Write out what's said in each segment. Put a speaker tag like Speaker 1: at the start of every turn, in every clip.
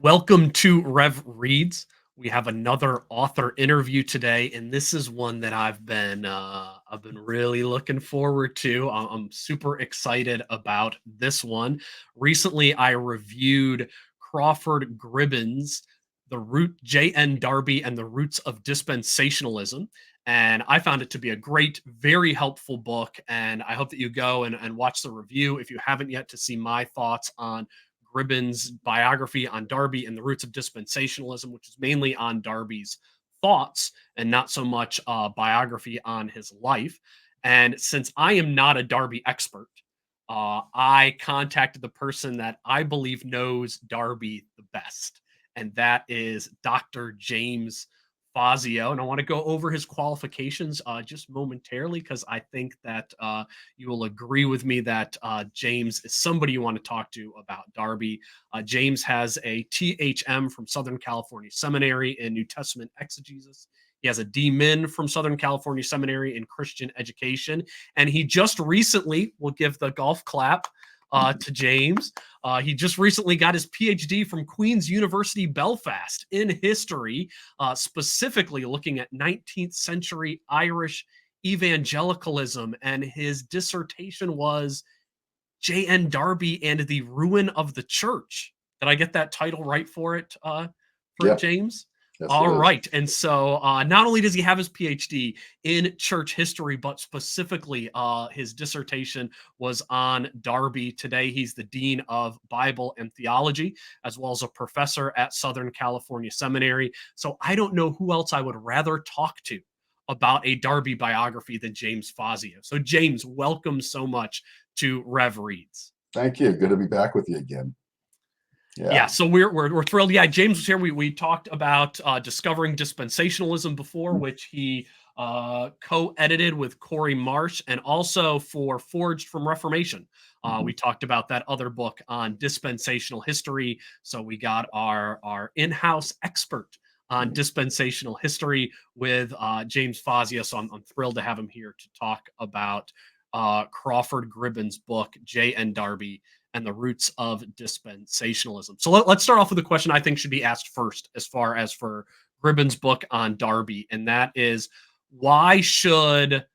Speaker 1: Welcome to Rev Reads. We have another author interview today, and this is one that I've been really looking forward to. I'm super excited about this one. Recently, I reviewed Crawford Gribben's The Root J.N. Darby and the Roots of Dispensationalism. And I found it to be a great, very helpful book. And I hope that you go and watch the review if you haven't yet to see my thoughts on Gribben's biography on Darby and the Roots of Dispensationalism, which is mainly on Darby's thoughts and not so much biography on his life. And since I am not a Darby expert, I contacted the person that I believe knows Darby the best, and that is Dr. James Fazio. And I want to go over his qualifications just momentarily because I think that you will agree with me that James is somebody you want to talk to about Darby. James has a THM from Southern California Seminary in New Testament exegesis. He has a D.Min from Southern California Seminary in Christian education. And he just recently, we'll give the golf clap to James. He just recently got his PhD from Queen's University, Belfast, in history, specifically looking at 19th century Irish evangelicalism. And his dissertation was J.N. Darby and the Ruin of the Church. Did I get that title right for it, for
Speaker 2: Yeah,
Speaker 1: James?
Speaker 2: yes,
Speaker 1: All
Speaker 2: it is.
Speaker 1: right. And so not only does he have his PhD in church history, but specifically his dissertation was on Darby. Today, he's the Dean of Bible and Theology, as well as a professor at Southern California Seminary. So I don't know who else I would rather talk to about a Darby biography than James Fazio. So James, welcome so much to Rev Reads.
Speaker 2: Thank you. Good to be back with you again.
Speaker 1: Yeah,
Speaker 2: Yeah.
Speaker 1: so we're thrilled. Yeah, James was here. We talked about discovering dispensationalism before, which he co-edited with Corey Marsh, and also for Forged from Reformation.
Speaker 2: Mhm.
Speaker 1: We talked about that other book on dispensational history. So we got our in-house expert on
Speaker 2: Mhm.
Speaker 1: dispensational history with James Fazio. So I'm thrilled to have him here to talk about Crawford Gribben's book, J.N. Darby and the Roots of Dispensationalism. So let's start off with a question I think should be asked first, as far as for Gribben's book on Darby, and that is, why should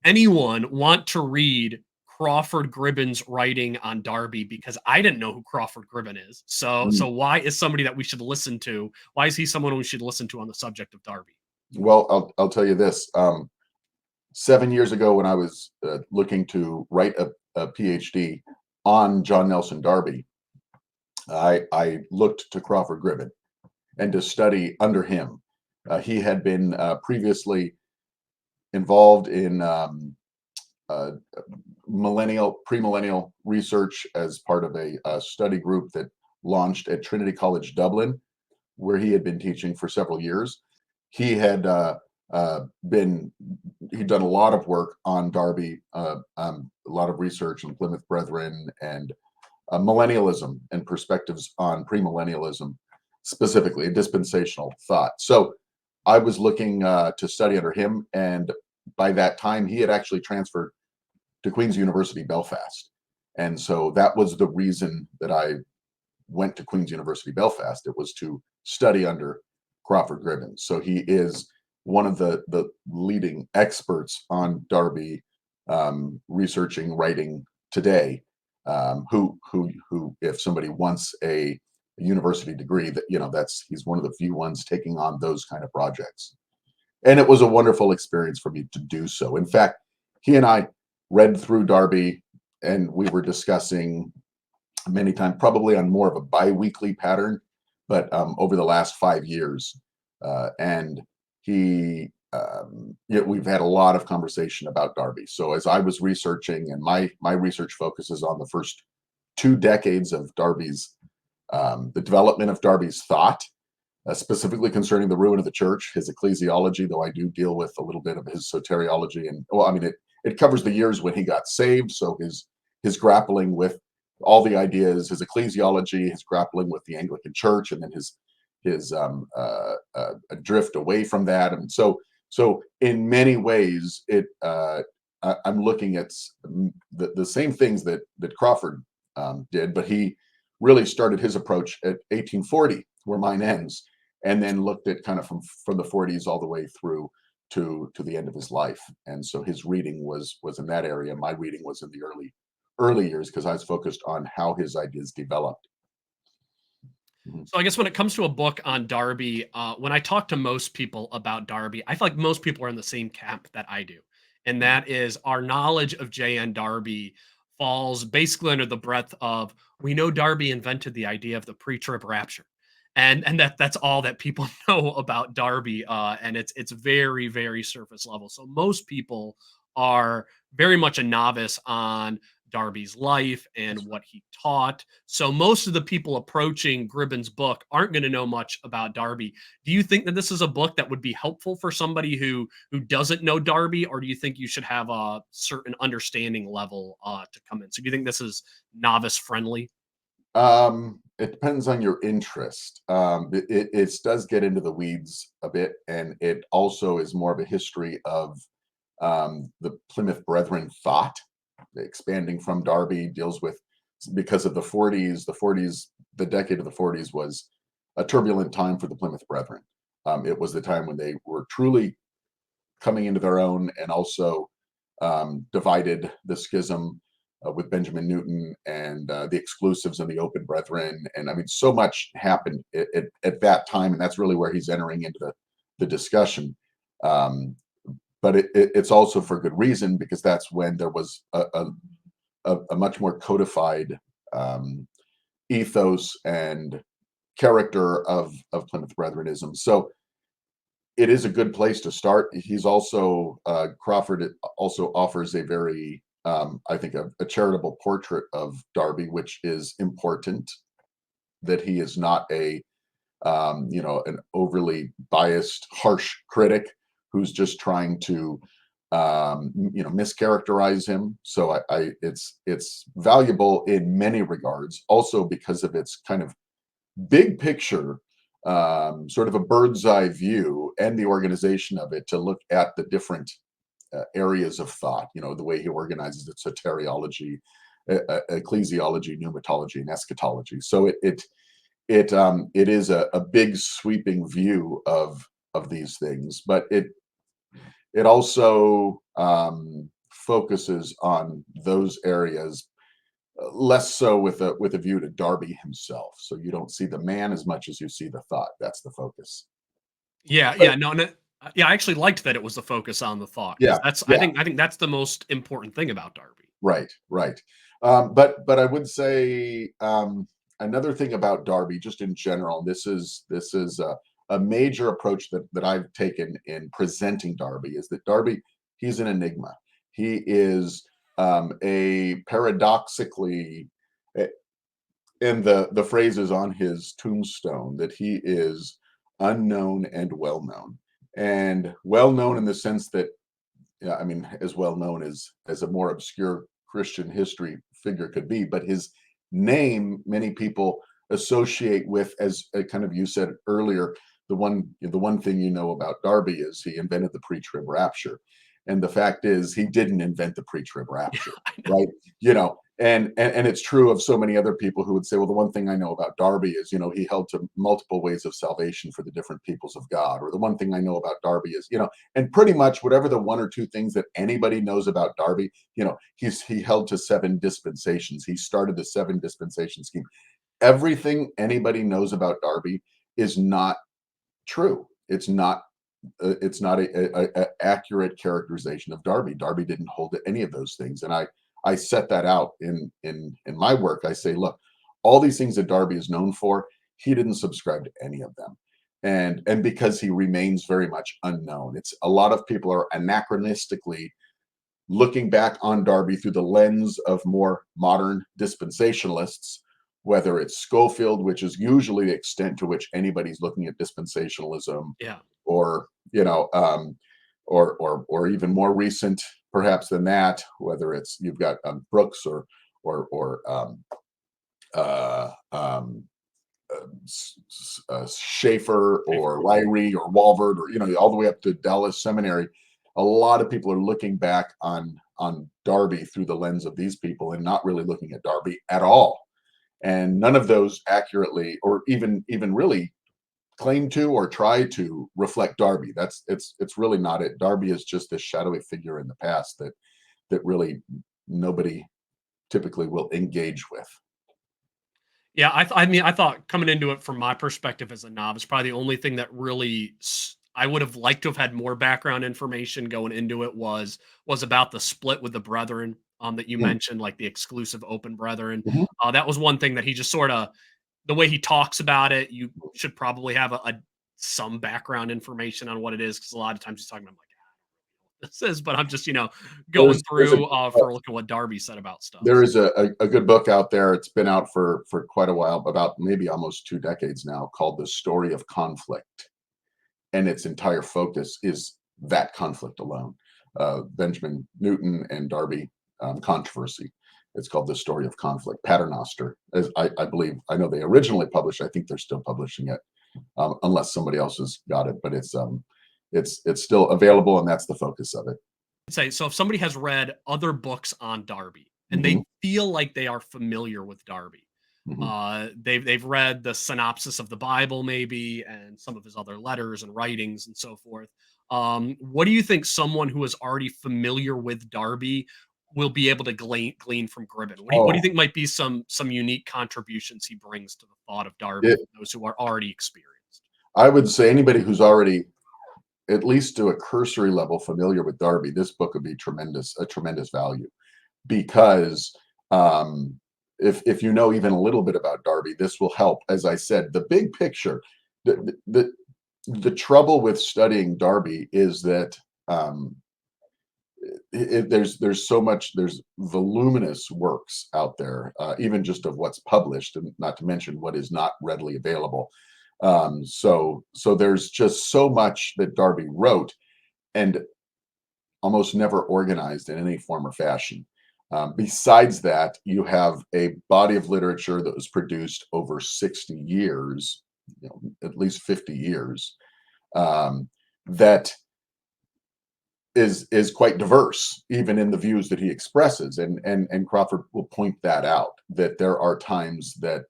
Speaker 1: anyone want to read Crawford Gribben's writing on Darby? Because I didn't know who Crawford Gribben is. So
Speaker 2: Mm.
Speaker 1: why is somebody that we should listen to? Why is he someone we should listen to on the subject of Darby?
Speaker 2: Well, I'll tell you this. 7 years ago, when I was looking to write a PhD on John Nelson Darby, I looked to Crawford Gribben and to study under him. He had been previously involved in uh, premillennial research as part of a study group that launched at Trinity College Dublin, where he had been teaching for several years. He had been he'd done a lot of work on Darby, a lot of research on Plymouth Brethren and millennialism and perspectives on premillennialism, specifically dispensational thought. So I was looking to study under him, and by that time he had actually transferred to Queen's University, Belfast. And so that was the reason that I went to Queen's University, Belfast. It was to study under Crawford Gribben. So he is one of the leading experts on Darby, researching, writing today. Who, if somebody wants a university degree, he's one of the few ones taking on those kind of projects. And it was a wonderful experience for me to do so. In fact, he and I read through Darby, and we were discussing many times, probably on more of a bi-weekly pattern, but over the last 5 years. And we've had a lot of conversation about Darby. So as I was researching, and my research focuses on the first 2 decades of Darby's, the development of Darby's thought, specifically concerning the ruin of the church, his ecclesiology, though I do deal with a little bit of his soteriology. And well, I mean, it covers the years when he got saved. So his grappling with all the ideas, his ecclesiology, his grappling with the Anglican Church, and then his drift away from that. And so in many ways, I'm looking at the same things that Crawford did, but he really started his approach at 1840, where mine ends, and then looked at kind of from the 40s all the way through to the end of his life. And so his reading was in that area. My reading was in the early years because I was focused on how his ideas developed. Mhm.
Speaker 1: So I guess when it comes to a book on Darby, when I talk to most people about Darby, I feel like most people are in the same camp that I do, and
Speaker 2: Mhm.
Speaker 1: that is our knowledge of J.N. Darby falls basically under the breadth of we know Darby invented the idea of the pre-trib rapture, and that's all that people know about Darby, and it's very surface level. So most people are very much a novice on Darby's life and
Speaker 2: That's
Speaker 1: what he taught. So most of the people approaching Gribben's book aren't going to know much about Darby. Do you think that this is a book that would be helpful for somebody who doesn't know Darby, or do you think you should have a certain understanding level to come in? So do you think this is novice friendly?
Speaker 2: It depends on your interest. It does get into the weeds a bit, and it also is more of a history of the Plymouth Brethren thought, expanding from Darby, deals with because of the 40s. The 40s, the decade of the 40s was a turbulent time for the Plymouth Brethren. It was the time when they were truly coming into their own, and also divided the schism with Benjamin Newton and the exclusives and the open brethren. And I mean, so much happened at that time, and that's really where he's entering into the discussion. Um, but it's also for good reason, because that's when there was a much more codified um, ethos and character of Plymouth Brethrenism. So it is a good place to start. He's also Crawford also offers a very I think a charitable portrait of Darby, which is important. That he is not a an overly biased, harsh critic who's just trying to mischaracterize him. So it's valuable in many regards, also because of its kind of big picture, sort of a bird's eye view, and the organization of it to look at the different areas of thought. You know, the way he organizes it: soteriology, ecclesiology, pneumatology, and eschatology. So it is a big sweeping view of these things, but it also focuses on those areas less so with a view to Darby himself. So you don't see the man as much as you see the thought. That's the focus.
Speaker 1: Yeah,
Speaker 2: But
Speaker 1: yeah, no, no, yeah. I actually liked that it was the focus on the thought because
Speaker 2: yeah,
Speaker 1: that's
Speaker 2: yeah,
Speaker 1: I think that's the most important thing about Darby.
Speaker 2: right, right. But I would say another thing about Darby, just in general, this is a major approach that I've taken in presenting Darby, is that Darby, he's an enigma. He is a paradoxically, eh, and the phrase is on his tombstone, that he is unknown and well known. And well known in the sense that, yeah, I mean, as well known as a more obscure Christian history figure could be, but his name many people associate with, as kind of you said earlier, the one thing you know about Darby is he invented the pre-trib rapture. And the fact is he didn't invent the pre-trib
Speaker 1: Yeah,
Speaker 2: rapture,
Speaker 1: I know.
Speaker 2: right? And it's true of so many other people who would say, well, the one thing I know about Darby is, he held to multiple ways of salvation for the different peoples of God. Or the one thing I know about Darby is, and pretty much whatever the one or two things that anybody knows about Darby, he held to seven dispensations. He started the seven dispensation scheme. Everything anybody knows about Darby is not true. It's not a accurate characterization of Darby. Darby didn't hold to any of those things, and I set that out in my work. I say, look, all these things that Darby is known for, he didn't subscribe to any of them, and because he remains very much unknown, it's a lot of people are anachronistically looking back on Darby through the lens of more modern dispensationalists, whether it's Schofield, which is usually the extent to which anybody's looking at dispensationalism,
Speaker 1: Yeah.
Speaker 2: or or even more recent, perhaps, than that, whether it's you've got Brooks or uh, um, Schaefer or Ryrie or Walvard, or all the way up to Dallas Seminary. A lot of people are looking back on Darby through the lens of these people and not really looking at Darby at all. and none of those accurately or even really claim to or try to reflect Darby. It's really not it. Darby is just this shadowy figure in the past that really nobody typically will engage with.
Speaker 1: Yeah, I mean, I thought coming into it from my perspective as a novice, probably the only thing that really I would have liked to have had more background information going into it was about the split with the brethren that you
Speaker 2: Mm,
Speaker 1: mentioned, like the exclusive open brethren.
Speaker 2: mhm.
Speaker 1: That was one thing that he just sort of the way he talks about it. You should probably have a some background information on what it is because a lot of times he's talking about like this is, but I'm just going
Speaker 2: There's a
Speaker 1: through for looking what Darby said about stuff.
Speaker 2: there is a good book out there. It's been out for quite a while, about maybe almost 2 decades now, called The Story of Conflict, and its entire focus is that conflict alone. Benjamin Newton and Darby controversy. It's called The Story of Conflict. Paternoster, as I believe, I know they originally published. I think they're still publishing it, unless somebody else has got it. But it's still available, and that's the focus of it.
Speaker 1: Say so if somebody has read other books on Darby and
Speaker 2: Hmm.
Speaker 1: they feel like they are familiar with Darby,
Speaker 2: Hmm.
Speaker 1: they've read the synopsis of the Bible maybe and some of his other letters and writings and so forth. What do you think someone who is already familiar with Darby will be able to glean from Gribben? What do you
Speaker 2: Oh,
Speaker 1: think might be some unique contributions he brings to the thought of Darby
Speaker 2: it,
Speaker 1: for those who are already experienced?
Speaker 2: I would say anybody who's already, at least to a cursory level, familiar with Darby, this book would be a tremendous value, because um, if you know even a little bit about Darby, this will help. As I said, the big picture, the trouble with studying Darby is that um, there's so much, there's voluminous works out there, even just of what's published, and not to mention what is not readily available. So there's just so much that Darby wrote, and almost never organized in any form or fashion. Besides that, you have a body of literature that was produced over 60 years, at least 50 years, um, that is quite diverse, even in the views that he expresses. And Crawford will point that out, that there are times that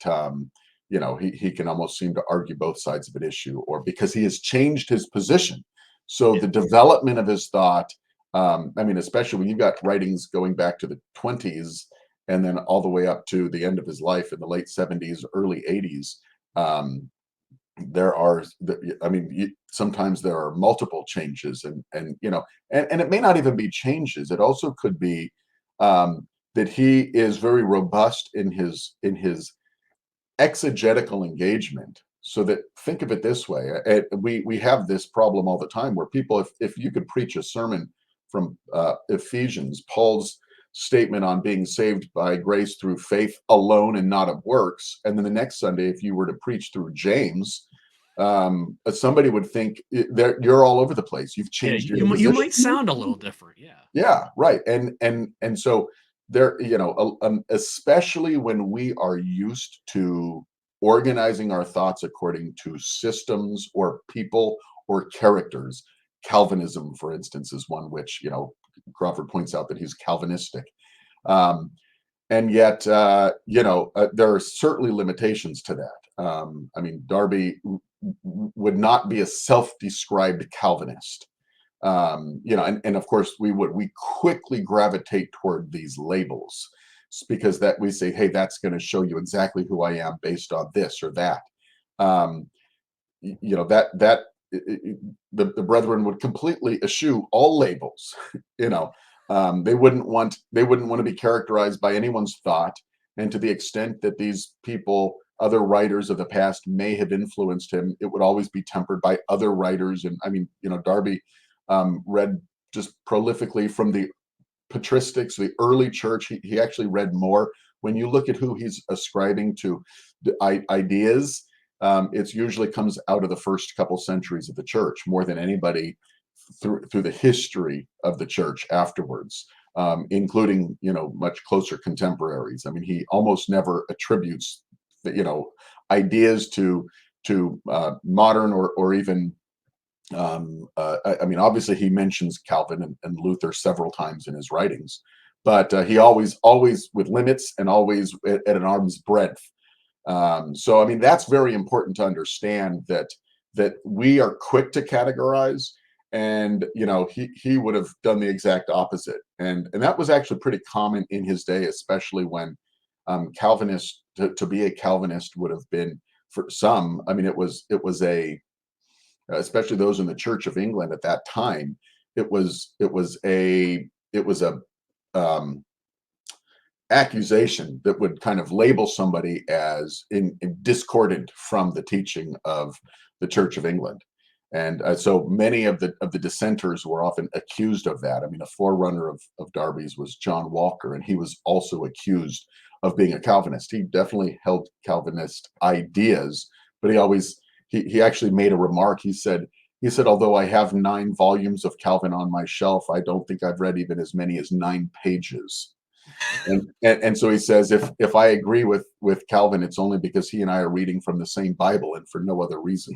Speaker 2: he can almost seem to argue both sides of an issue, or because he has changed his position. So
Speaker 1: Yeah.
Speaker 2: the development of his thought, I mean, especially when you've got writings going back to the 20s and then all the way up to the end of his life in the late 70s, early 80s. Um, there are, I mean, sometimes there are multiple changes, and it may not even be changes. It also could be that he is very robust in his exegetical engagement. So that, think of it this way, we have this problem all the time where people, if you could preach a sermon from Ephesians, Paul's statement on being saved by grace through faith alone and not of works, and then the next Sunday, if you were to preach through James, somebody would think that you're all over the place. You've
Speaker 1: Yeah,
Speaker 2: changed your
Speaker 1: you
Speaker 2: position.
Speaker 1: might sound a little different. Yeah.
Speaker 2: Yeah, right. And so there, especially when we are used to organizing our thoughts according to systems or people or characters. Calvinism, for instance, is one which, Crawford points out that he's Calvinistic. Um, and yet, there are certainly limitations to that. I mean, Darby would not be a self-described Calvinist. And of course we quickly gravitate toward these labels, because that we say, hey, that's going to show you exactly who I am based on this or that. um that the brethren would completely eschew all labels. you know they wouldn't want to be characterized by anyone's thought. And to the extent that these people, other writers of the past, may have influenced him, it would always be tempered by other writers. And I mean, Darby read just prolifically from the patristics, the early church. He actually read more. When you look at who he's ascribing to the ideas, it's usually comes out of the first couple centuries of the church more than anybody through the history of the church afterwards, including much closer contemporaries. I mean, he almost never attributes ideas to modern or even I mean, obviously he mentions Calvin and Luther several times in his writings, but he always with limits, and always at an arm's breadth. So I mean, that's very important to understand that we are quick to categorize, and he would have done the exact opposite, and that was actually pretty common in his day, especially when Calvinist to be a Calvinist would have been, for some, I mean, it was a, especially those in the Church of England at that time, it was a um, accusation that would kind of label somebody as in discordant from the teaching of the Church of England. And so many of the dissenters were often accused of that. I mean, a forerunner of Darby's was John Walker, and he was also accused of being a Calvinist. He definitely held Calvinist ideas, but he actually made a remark. He said, although I have 9 volumes of Calvin on my shelf, I don't think I've read even as many as 9 pages. And so he says, if I agree with Calvin, it's only because he and I are reading from the same Bible and for no other reason.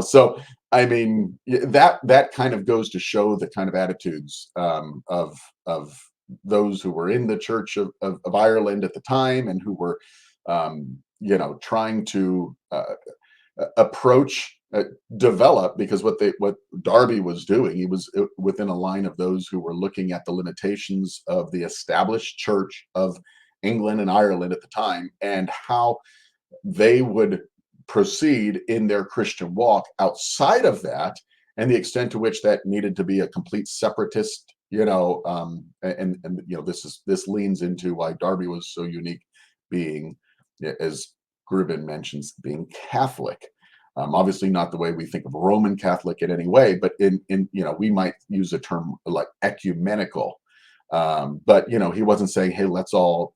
Speaker 2: So I mean, that kind of goes to show the kind of attitudes of those who were in the Church of Ireland at the time, and who were trying to approach, develop, because what Darby was doing, he was within a line of those who were looking at the limitations of the established Church of England and Ireland at the time, and how they would proceed in their Christian walk outside of that, and the extent to which that needed to be a complete separatist. This leans into why Darby was so unique, being, as Gribben mentions, being Catholic. Obviously, not the way we think of Roman Catholic in any way, but we might use a term like ecumenical. But he wasn't saying, "Hey, let's all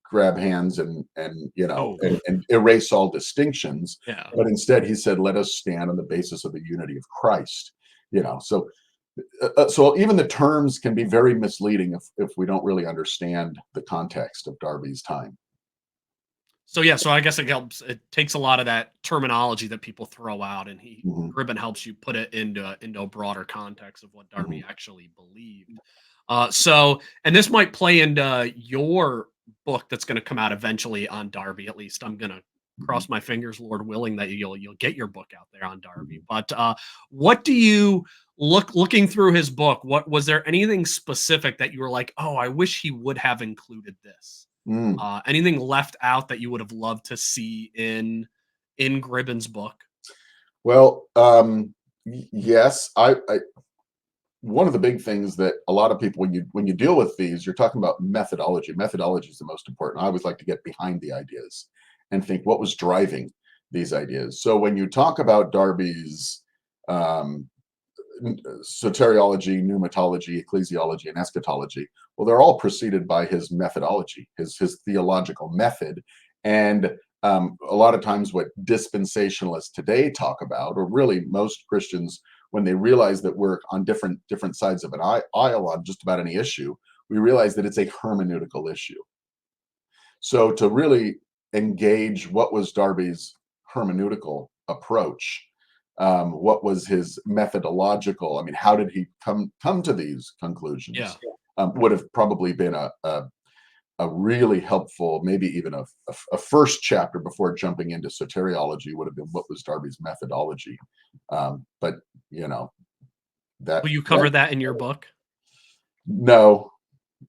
Speaker 2: grab hands
Speaker 1: Oh,
Speaker 2: and erase all distinctions."
Speaker 1: yeah.
Speaker 2: But instead, he said, "Let us stand on the basis of the unity of Christ." So even the terms can be very misleading if we don't really understand the context of Darby's time.
Speaker 1: So yeah, so I guess it helps. It takes a lot of that terminology that people throw out, and
Speaker 2: Hmm.
Speaker 1: Gribben helps you put it into a broader context of what
Speaker 2: Hmm.
Speaker 1: Darby actually believed. And this might play into your book that's going to come out eventually on Darby. At least I'm going to
Speaker 2: Hmm.
Speaker 1: cross my fingers, Lord willing, that you'll get your book out there on Darby.
Speaker 2: Hmm.
Speaker 1: But what do you looking through his book? What was there anything specific that you were like, oh, I wish he would have included this?
Speaker 2: Mm.
Speaker 1: Anything left out that you would have loved to see in Gribben's book?
Speaker 2: Well, yes, I one of the big things that a lot of people, when you deal with these, you're talking about methodology. Methodology is the most important. I always like to get behind the ideas and think what was driving these ideas. So when you talk about Darby's um, soteriology, pneumatology, ecclesiology, and eschatology, well, they're all preceded by his methodology, his theological method. And a lot of times what dispensationalists today talk about, or really most Christians, when they realize that we're on different sides of an aisle on just about any issue, we realize that it's a hermeneutical issue. So to really engage what was Darby's hermeneutical approach, what was his methodological, I mean, how did he come to these
Speaker 1: Yeah.
Speaker 2: conclusions, would have probably been a really helpful, maybe even a first chapter before jumping into soteriology, would have been what was Darby's methodology. But you know that
Speaker 1: Will you
Speaker 2: that
Speaker 1: cover that in your book?
Speaker 2: no,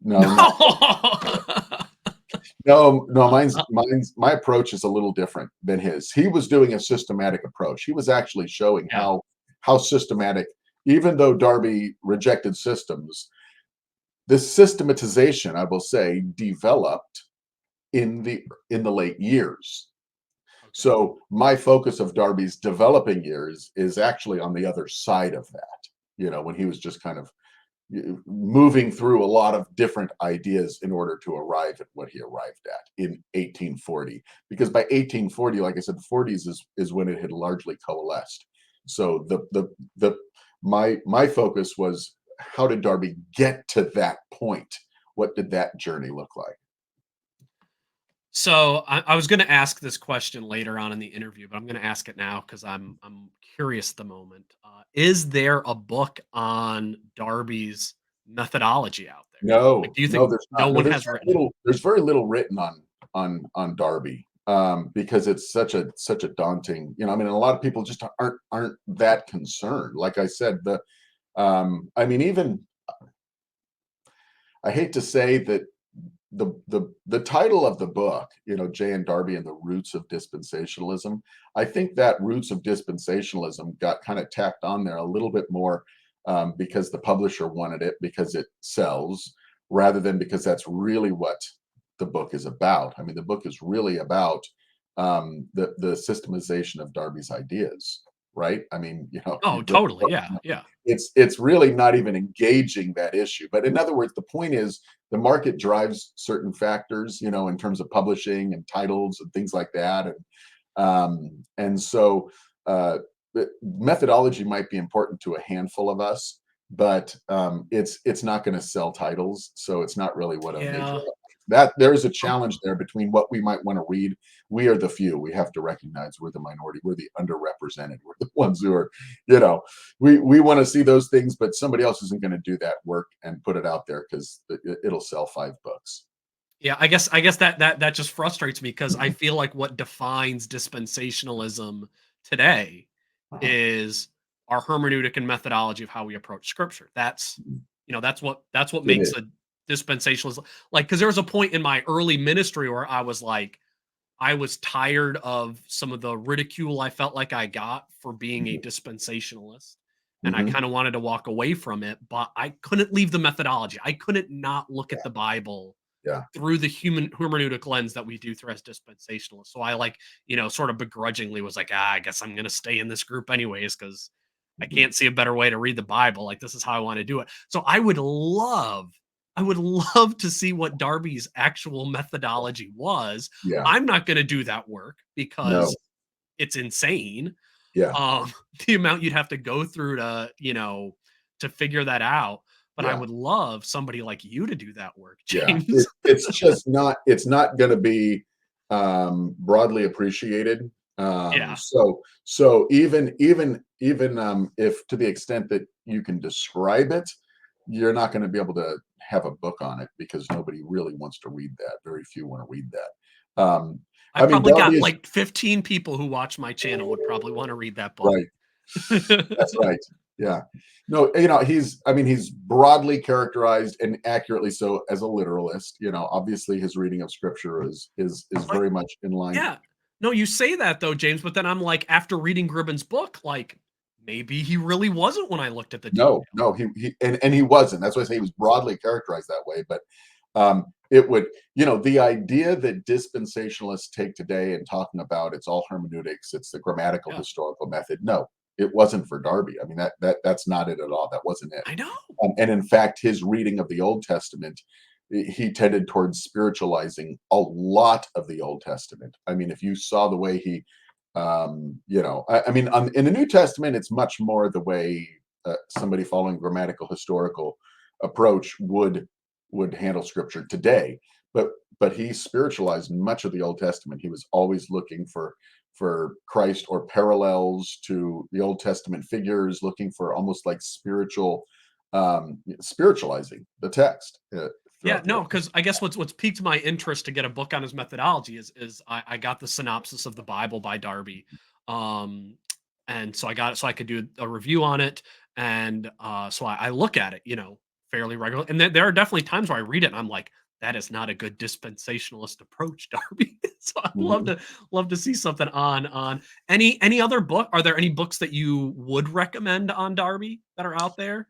Speaker 2: no, not
Speaker 1: No.
Speaker 2: no, no. My approach is a little different than his. He was doing a systematic approach. He was actually showing
Speaker 1: Yeah.
Speaker 2: how systematic, even though Darby rejected systems, this systematization, I will say, developed in the late years.
Speaker 1: Okay.
Speaker 2: So my focus of Darby's developing years is actually on the other side of that. When he was just kind of moving through a lot of different ideas in order to arrive at what he arrived at in 1840. Because by 1840, like I said, the 40s is when it had largely coalesced. So my focus was, how did Darby get to that point? What did that journey look like?
Speaker 1: So I was going to ask this question later on in the interview, but I'm going to ask it now because I'm curious at the moment. Is there a book on Darby's methodology out there? Like,
Speaker 2: No,
Speaker 1: do you think
Speaker 2: no, there's
Speaker 1: no
Speaker 2: not. No,
Speaker 1: one has written it?
Speaker 2: there's very little written on Darby. because it's such a daunting, I mean, a lot of people just aren't that concerned. Like I said, I mean, even I hate to say that the title of the book, Jay and Darby and the Roots of Dispensationalism, I think that Roots of Dispensationalism got kind of tacked on there a little bit more, because the publisher wanted it because it sells, rather than because that's really what the book is about. I mean, the book is really about, the systemization of Darby's ideas, right? I mean,
Speaker 1: Oh, totally. Yeah. Yeah.
Speaker 2: it's really not even engaging that issue. But in other words, the point is the market drives certain factors, in terms of publishing and titles and things like that. And so, the methodology might be important to a handful of us, but it's not going to sell titles, so it's not really what a major,
Speaker 1: Yeah.
Speaker 2: that there's a
Speaker 1: Um,
Speaker 2: challenge there between what we might want to read. We are the few. We have to recognize we're the minority. We're the underrepresented. We're the ones who are, you know, we want to see those things, but somebody else isn't going to do that work and put it out there because it'll sell 5 books.
Speaker 1: Yeah, I guess that just frustrates me because I feel like what defines dispensationalism today
Speaker 2: Uh-huh.
Speaker 1: is our hermeneutic and methodology of how we approach scripture. That's what
Speaker 2: It
Speaker 1: makes
Speaker 2: is.
Speaker 1: a dispensationalism, like, because there was a point in my early ministry where I was like, I was tired of some of the ridicule I felt like I got for being a dispensationalist. And I
Speaker 2: Mm-hmm.
Speaker 1: kind of wanted to walk away from it, but I couldn't leave the methodology. I couldn't not look at
Speaker 2: Yeah.
Speaker 1: the Bible
Speaker 2: Yeah.
Speaker 1: through the human hermeneutic lens that we do through as dispensationalists. So I, like, sort of begrudgingly was like, I guess I'm going to stay in this group anyways because I
Speaker 2: Mhm.
Speaker 1: can't see a better way to read the Bible. Like, this is how I want to do it. So I would love to see what Darby's actual methodology was.
Speaker 2: Yeah.
Speaker 1: I'm not going to do that work
Speaker 2: No.
Speaker 1: because it's insane.
Speaker 2: Yeah.
Speaker 1: Um, the amount you'd have to go through to figure that out. But I
Speaker 2: Yeah.
Speaker 1: would love somebody like you to do that work,
Speaker 2: Yeah.
Speaker 1: James.
Speaker 2: It's just not. It's not going to be broadly appreciated.
Speaker 1: Yeah.
Speaker 2: So even if to the extent that you can describe it, you're not going to be able to have a book on it because nobody really wants to read that. Very few want to read that. I
Speaker 1: I've
Speaker 2: mean,
Speaker 1: probably
Speaker 2: Darby
Speaker 1: got
Speaker 2: is
Speaker 1: like 15 people who watch my channel would probably want to read that book.
Speaker 2: right. That's right. Yeah. No, I mean, he's broadly characterized and accurately so as a literalist. Obviously his reading of scripture is
Speaker 1: Like,
Speaker 2: very much in line.
Speaker 1: yeah. No, you say that though, James, but then I'm like, after reading Gribben's book, like, maybe he really wasn't when I looked at the detail.
Speaker 2: No, no, he wasn't. That's why I say he was broadly characterized that way. But it would, the idea that dispensationalists take today and talking about it's all hermeneutics, it's the grammatical
Speaker 1: Yeah.
Speaker 2: historical method. No, it wasn't for Darby. I mean, that's not it at all. That wasn't it.
Speaker 1: I know.
Speaker 2: And in fact, his reading of the Old Testament, he tended towards spiritualizing a lot of the Old Testament. I mean, if you saw the way he, I mean, in the New Testament, it's much more the way somebody following grammatical historical approach would handle Scripture today. But he spiritualized much of the Old Testament. He was always looking for Christ or parallels to the Old Testament figures, looking for almost like spiritualizing the text
Speaker 1: Yeah,
Speaker 2: throughout the
Speaker 1: no,
Speaker 2: Old
Speaker 1: because I guess what's piqued my interest to get a book on his methodology is I got the synopsis of the Bible by Darby, um, and so I got it so I could do a review on it, and so I look at it, fairly regularly, and there are definitely times where I read it and I'm like, that is not a good dispensationalist approach, Darby. So I'd love
Speaker 2: Mhm.
Speaker 1: to love to see something on any other book. Are there any books that you would recommend on Darby that are out there?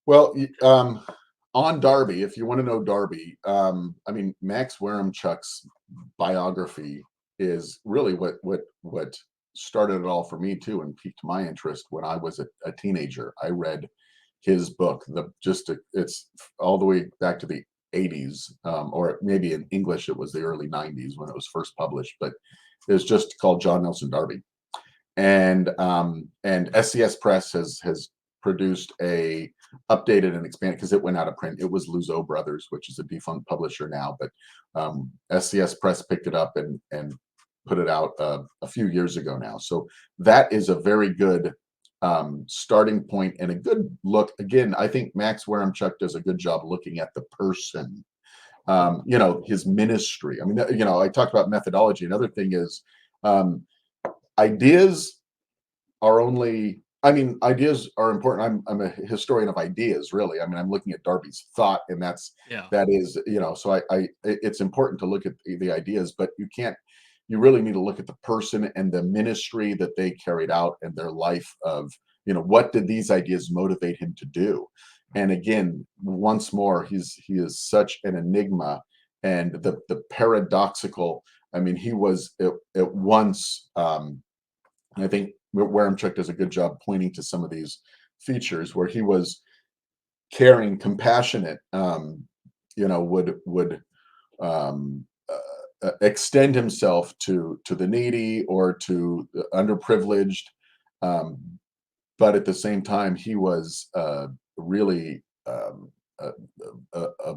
Speaker 2: Well, on Darby, if you want to know Darby, I mean Max Chuck's biography is really what started it all for me too, and piqued my interest when I was a teenager. I read his book, it's all the way back to the 80s, or maybe in English it was the early 90s when it was first published, but it's just called John Nelson Darby. And SCS Press has produced a updated and expanded because it went out of print. It was Luzo Brothers, which is a defunct publisher now, but SCS Press picked it up and put it out a few years ago now. So that is a very good starting point and a good look. Again, I think Max Chuck does a good job looking at the person his ministry. I mean, I talked about methodology. Another thing is um, ideas are only. I mean, ideas are important. I'm a historian of ideas, really. I mean, I'm looking at Darby's thought, and
Speaker 1: Yeah.
Speaker 2: that is, so it's important to look at the ideas, but you really need to look at the person and the ministry that they carried out and their life of, what did these ideas motivate him to do? And again, once more, he is such an enigma, and the paradoxical. I mean, he was at once. I think Waremchuk does a good job pointing to some of these features where he was caring, compassionate, would extend himself to the needy or to the underprivileged, um, but at the same time, he was really a, a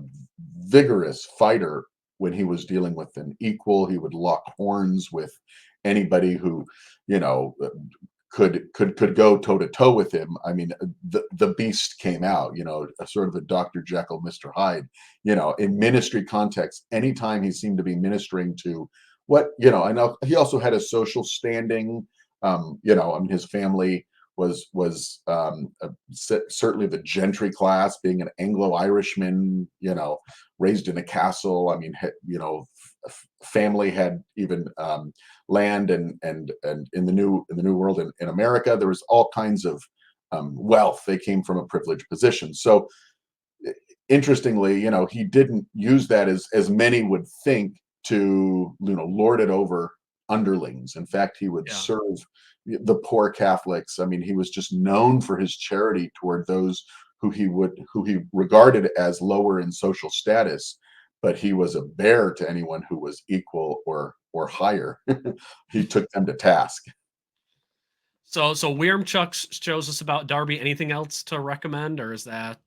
Speaker 2: vigorous fighter when he was dealing with an equal. He would lock horns with anybody who, you know, could go toe to toe with him. I mean, the beast came out. A sort of a Dr. Jekyll, Mr. Hyde. In ministry context, anytime he seemed to be ministering to I know he also had a social standing. I mean, his family was certainly the gentry class, being an Anglo-Irishman, raised in a castle. I mean, family had even land and in the new world in America, there was all kinds of wealth. They came from a privileged position. So interestingly, he didn't use that as many would think to lord it over underlings. In fact, he would
Speaker 1: Yeah.
Speaker 2: serve the poor Catholics. I mean, he was just known for his charity toward those who he regarded as lower in social status, but he was a bear to anyone who was equal or higher. He took them to task.
Speaker 1: So Weirmchuck shows us about Darby. Anything else to recommend, or is that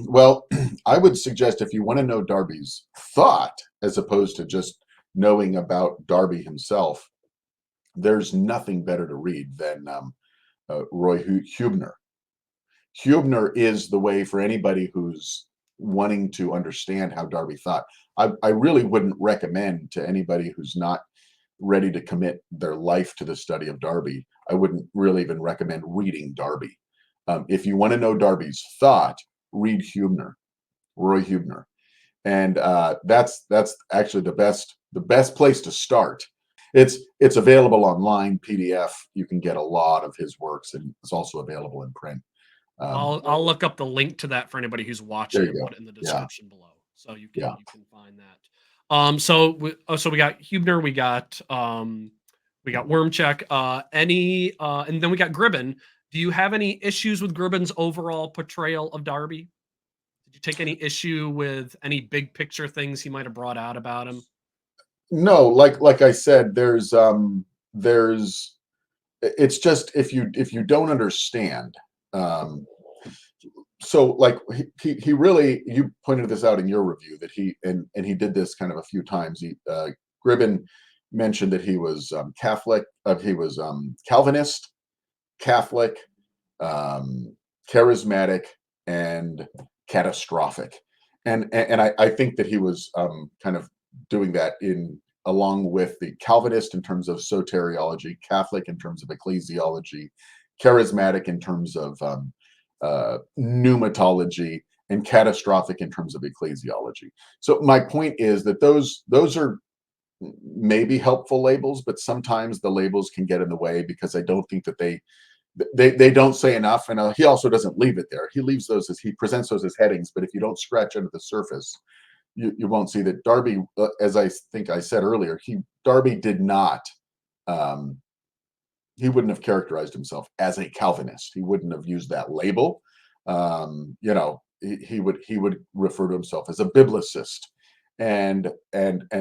Speaker 2: Well, I would suggest, if you want to know Darby's thought as opposed to just knowing about Darby himself, there's nothing better to read than Roy Hubner. Hubner is the way for anybody who's wanting to understand how Darby thought. I really wouldn't recommend to anybody who's not ready to commit their life to the study of Darby. I wouldn't really even recommend reading Darby. If you want to know Darby's thought, read Hubner, Roy Hubner, and that's actually the best place to start. It's available online, PDF. You can get a lot of his works, and it's also available in print. Um,
Speaker 1: I'll look up the link to that for anybody who's
Speaker 2: there
Speaker 1: watching
Speaker 2: you
Speaker 1: and
Speaker 2: go.
Speaker 1: put it in the
Speaker 2: Yeah,
Speaker 1: description below, so
Speaker 2: yeah.
Speaker 1: you can find that. So we got Hubner, we got Wormcheck, and then we got Gribben. Do you have any issues with Gribben's overall portrayal of Darby? Did you take any issue with any big picture things he might have brought out about him?
Speaker 2: No, like I said, there's it's just, if you don't understand. Um, so like he really, you pointed this out in your review, that he did this kind of a few times. Gribben mentioned that he was Catholic, he was Calvinist, Catholic, um, charismatic, and catastrophic. And I think that he was kind of doing that in along with the Calvinist in terms of soteriology, Catholic in terms of ecclesiology, charismatic in terms of pneumatology, and catastrophic in terms of ecclesiology. So my point is that those are maybe helpful labels, but sometimes the labels can get in the way, because I don't think that they don't say enough. And he also doesn't leave it there. He leaves those as he presents those as headings, but if you don't scratch under the surface, you won't see that Darby, as I think I said earlier, Darby did not, um, he wouldn't have characterized himself as a Calvinist. He wouldn't have used that label. He would refer to himself as a biblicist, and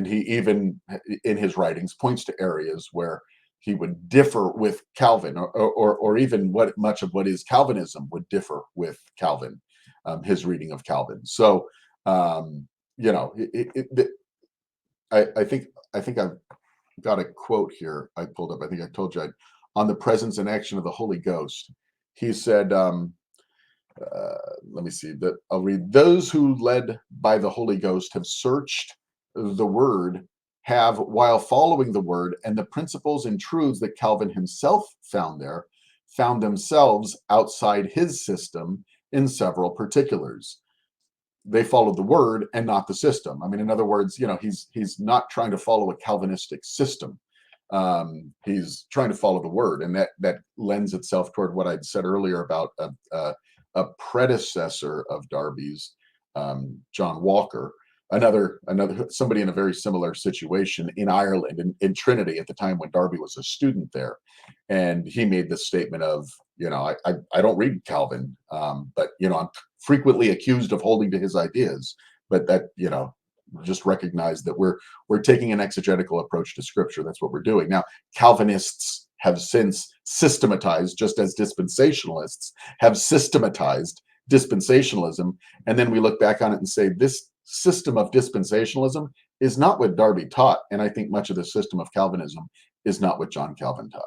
Speaker 2: he even in his writings points to areas where he would differ with Calvin, or even what much of what is Calvinism would differ with Calvin, his reading of Calvin. So, I think I've got a quote here I pulled up. I think I told you on the presence and action of the Holy Ghost. He said, let me see that I'll read. Those who led by the Holy Ghost have searched the word, have, while following the word and the principles and truths that Calvin himself found there, found themselves outside his system in several particulars. They followed the word and not the system. I mean, in other words, he's not trying to follow a Calvinistic system. He's trying to follow the word, and that lends itself toward what I'd said earlier about a predecessor of Darby's, John Walker, another somebody in a very similar situation in Ireland, in Trinity, at the time when Darby was a student there, and he made this statement of, I don't read Calvin, but I'm frequently accused of holding to his ideas, but that just recognize that we're taking an exegetical approach to Scripture. That's what we're doing now. Calvinists have since systematized, just as dispensationalists have systematized dispensationalism, and then we look back on it and say this system of dispensationalism is not what Darby taught, and I think much of the system of Calvinism is not what John Calvin taught.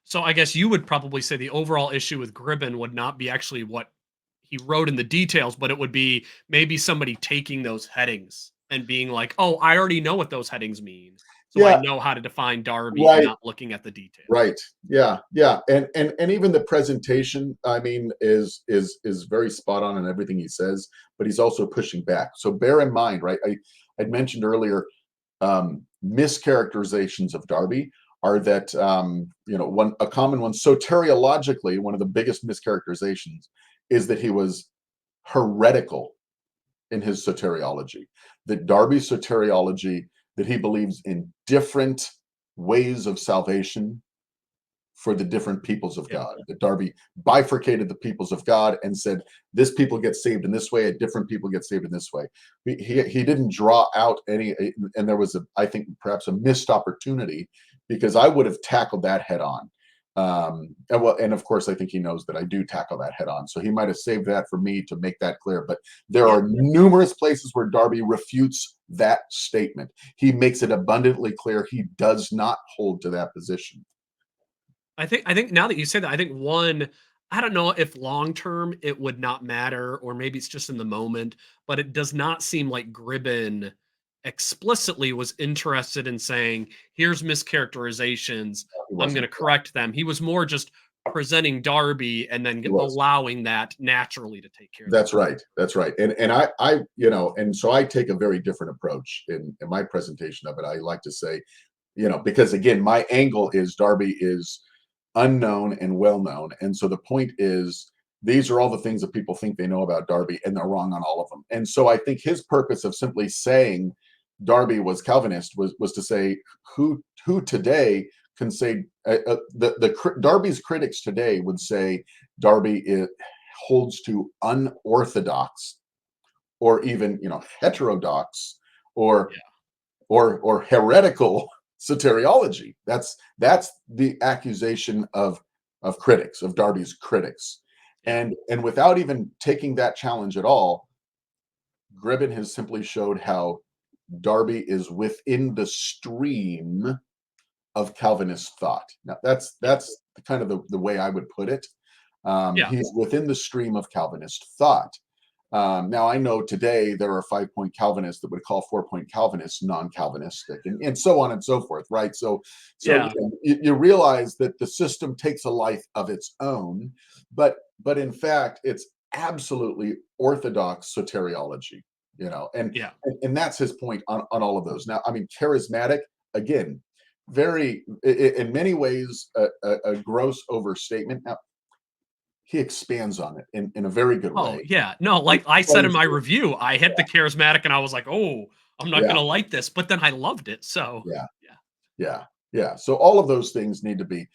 Speaker 1: So I guess you would probably say the overall issue with Gribben would not be actually what he wrote in the details, but it would be maybe somebody taking those headings and being like, "Oh, I already know what those headings mean, so I
Speaker 2: Yeah,
Speaker 1: know how to define Darby," and
Speaker 2: right.
Speaker 1: not looking at the details.
Speaker 2: Right. Yeah. Yeah. And even the presentation, I mean, is very spot on in everything he says, but he's also pushing back. So bear in mind, right? I'd mentioned earlier, mischaracterizations of Darby are that, a common one, soteriologically, one of the biggest mischaracterizations is that he was heretical in his soteriology. That Darby's soteriology, that he believes in different ways of salvation for the different peoples of
Speaker 1: Yeah.
Speaker 2: God. That Darby bifurcated the peoples of God and said, this people get saved in this way, a different people get saved in this way. He didn't draw out any, and there was, I think, perhaps a missed opportunity, because I would have tackled that head on. And of course, I think he knows that I do tackle that head on. So he might have saved that for me to make that clear. But there are numerous places where Darby refutes that statement. He makes it abundantly clear he does not hold to that position.
Speaker 1: I think now that you say that, I think one, I don't know if long term it would not matter, or maybe it's just in the moment, but it does not seem like Gribben explicitly was interested in saying, here's mischaracterizations,
Speaker 2: He
Speaker 1: I'm going
Speaker 2: wasn't.
Speaker 1: to correct them. He was more just presenting Darby and then
Speaker 2: He was.
Speaker 1: allowing that naturally to take care of
Speaker 2: That's right. That's right. And and so I take a very different approach in my presentation of it. I like to say, because again, my angle is Darby is unknown and well known. And so the point is, these are all the things that people think they know about Darby, and they're wrong on all of them. And so I think his purpose of simply saying Darby was Calvinist was to say, who today can say, Darby's critics today would say Darby holds to unorthodox, or even heterodox, or
Speaker 1: Yeah.
Speaker 2: or heretical soteriology. That's the accusation of critics, of Darby's critics.
Speaker 1: Yeah.
Speaker 2: And without even taking that challenge at all, Gribben has simply showed how Darby is within the stream of Calvinist thought. Now
Speaker 1: Yeah.
Speaker 2: that's kind of the way I would put it.
Speaker 1: Yeah.
Speaker 2: He's within the stream of Calvinist thought. Now, I know today there are 5-point Calvinists that would call 4-point Calvinists non-Calvinistic, and so on and so forth, right? So
Speaker 1: Yeah.
Speaker 2: you realize that the system takes a life of its own, but in fact, it's absolutely orthodox soteriology, and
Speaker 1: Yeah.
Speaker 2: and that's his point on all of those. Now, I mean, charismatic, again, very in many ways a gross overstatement. Now, he expands on it in a very good
Speaker 1: Oh,
Speaker 2: way.
Speaker 1: yeah. No,
Speaker 2: He
Speaker 1: like I said in
Speaker 2: explains
Speaker 1: my
Speaker 2: it.
Speaker 1: review, I hit the charismatic and I was like, "Oh, I'm not
Speaker 2: Yeah,
Speaker 1: gonna like this," but then I loved it. So,
Speaker 2: yeah,
Speaker 1: yeah.
Speaker 2: yeah, yeah. So all of those things need to be,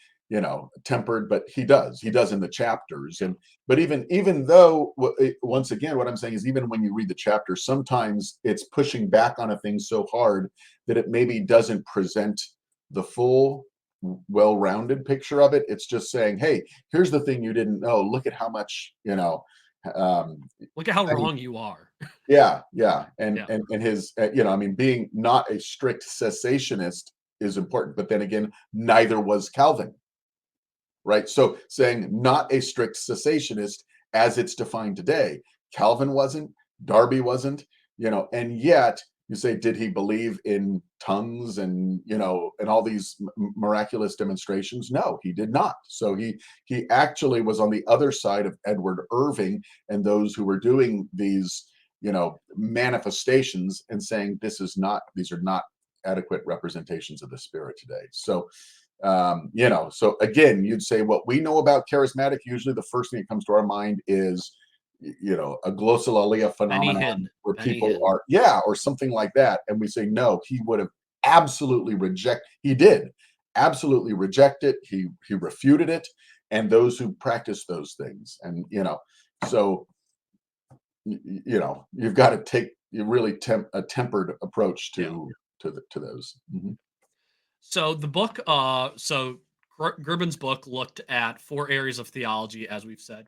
Speaker 2: tempered, but he does in the chapters.
Speaker 1: Yeah.
Speaker 2: But even though, once again, what I'm saying is, even when you read the chapter, sometimes it's pushing back on a thing so hard that it maybe doesn't present the full, well-rounded picture of it. It's just saying, hey, here's the thing you didn't know. Look at how much, um,
Speaker 1: Look at how
Speaker 2: I mean,
Speaker 1: wrong you are.
Speaker 2: yeah, yeah, and
Speaker 1: Yeah.
Speaker 2: and his, I mean, being not a strict cessationist is important, but then again, neither was Calvin, right? So saying not a strict cessationist as it's defined today. Calvin wasn't, Darby wasn't, and yet you say, did he believe in tongues and and all these miraculous demonstrations? No, he did not. So he actually was on the other side of Edward Irving and those who were doing these manifestations and saying these are not adequate representations of the Spirit today. So so again, you'd say what we know about charismatic, usually the first thing that comes to our mind is a glossolalia
Speaker 1: Benny
Speaker 2: phenomenon
Speaker 1: Hinn.
Speaker 2: where
Speaker 1: Benny
Speaker 2: people
Speaker 1: Hinn.
Speaker 2: are, or something like that. And we say, no, he would have he did absolutely reject it. He refuted it. And those who practice those things. And, so, you've got to take a tempered approach
Speaker 1: Yeah.
Speaker 2: to those. Mm-hmm.
Speaker 1: So the book, Gribben's book looked at 4 areas of theology, as we've said.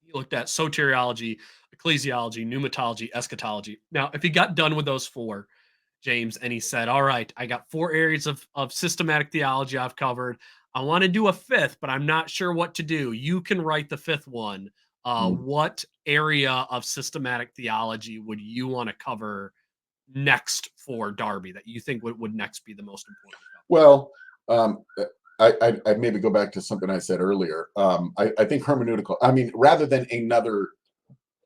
Speaker 1: He looked at soteriology, ecclesiology, pneumatology, eschatology. Now, if he got done with those 4, James, and he said, "All right, I got 4 areas of systematic theology I've covered. I want to do a 5th, but I'm not sure what to do. You can write the 5th one.
Speaker 2: Mm-hmm.
Speaker 1: What area of systematic theology would you want to cover next for Darby that you think would next be the most important to cover?"
Speaker 2: Well, I'd maybe go back to something I said earlier. I think hermeneutical, rather than another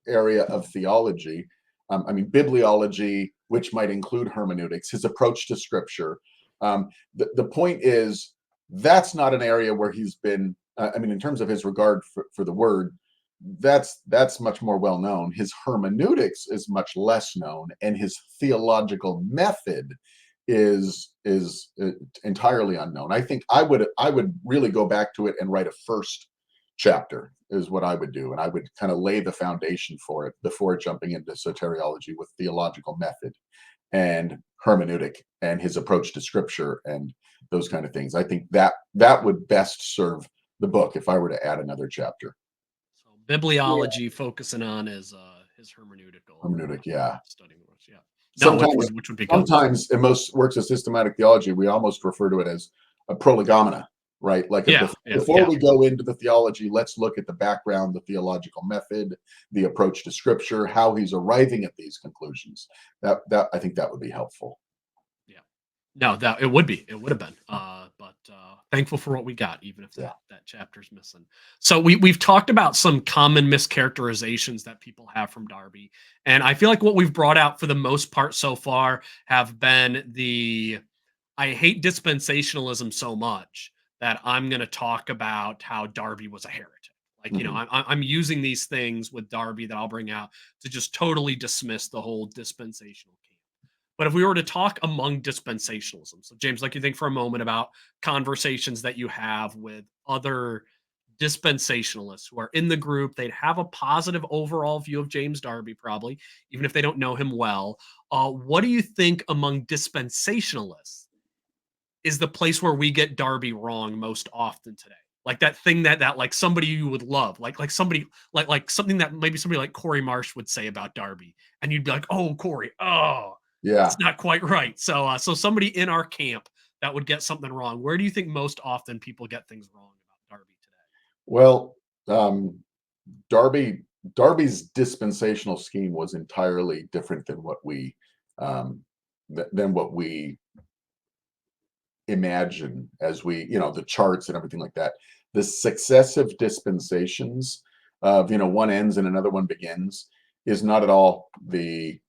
Speaker 2: area of theology, bibliology, which might include hermeneutics, his approach to scripture. The point is, that's not an area where he's been, in terms of his regard for the word, that's much more well known. His hermeneutics is much less known, and his theological method is entirely unknown. I think I would really go back to it and write a first chapter is what I would do, and I would kind of lay the foundation for it before jumping into soteriology with theological method and hermeneutic and his approach to scripture and those kind of things. I think that would best serve the book if I were to add another chapter.
Speaker 1: So bibliology focusing on his hermeneutical
Speaker 2: Hermeneutic, yeah.
Speaker 1: studying works. Yeah. No,
Speaker 2: Sometimes,
Speaker 1: which would be good.
Speaker 2: sometimes in most works of systematic theology, we almost refer to it as a prolegomena, right? Like
Speaker 1: Yeah, yeah,
Speaker 2: before
Speaker 1: yeah.
Speaker 2: we go into the theology, let's look at the background, the theological method, the approach to scripture, how he's arriving at these conclusions. That I think that would be helpful.
Speaker 1: Yeah. No, that it would be. It would have been. But thankful for what we got, even if
Speaker 2: Yeah.
Speaker 1: that chapter's missing. So we've talked about some common mischaracterizations that people have from Darby. And I feel like what we've brought out for the most part so far have been the I hate dispensationalism so much that I'm going to talk about how Darby was a heretic. Like,
Speaker 2: Mhm.
Speaker 1: I'm using these things with Darby that I'll bring out to just totally dismiss the whole dispensational camp. But if we were to talk among dispensationalism, so James, like you think for a moment about conversations that you have with other dispensationalists who are in the group, they'd have a positive overall view of James Darby, probably, even if they don't know him well. What do you think among dispensationalists is the place where we get Darby wrong most often today? Like that thing that like somebody you would love, like somebody like something that maybe somebody like Corey Marsh would say about Darby, and you'd be like, "Oh, Corey, oh,
Speaker 2: Yeah.
Speaker 1: that's not quite right." So somebody in our camp that would get something wrong. Where do you think most often people get things wrong about Darby today?
Speaker 2: Well, Darby Darby's dispensational scheme was entirely different than what we um, than what we imagine as we, the charts and everything like that. The successive dispensations of, one ends and another one begins is not at all the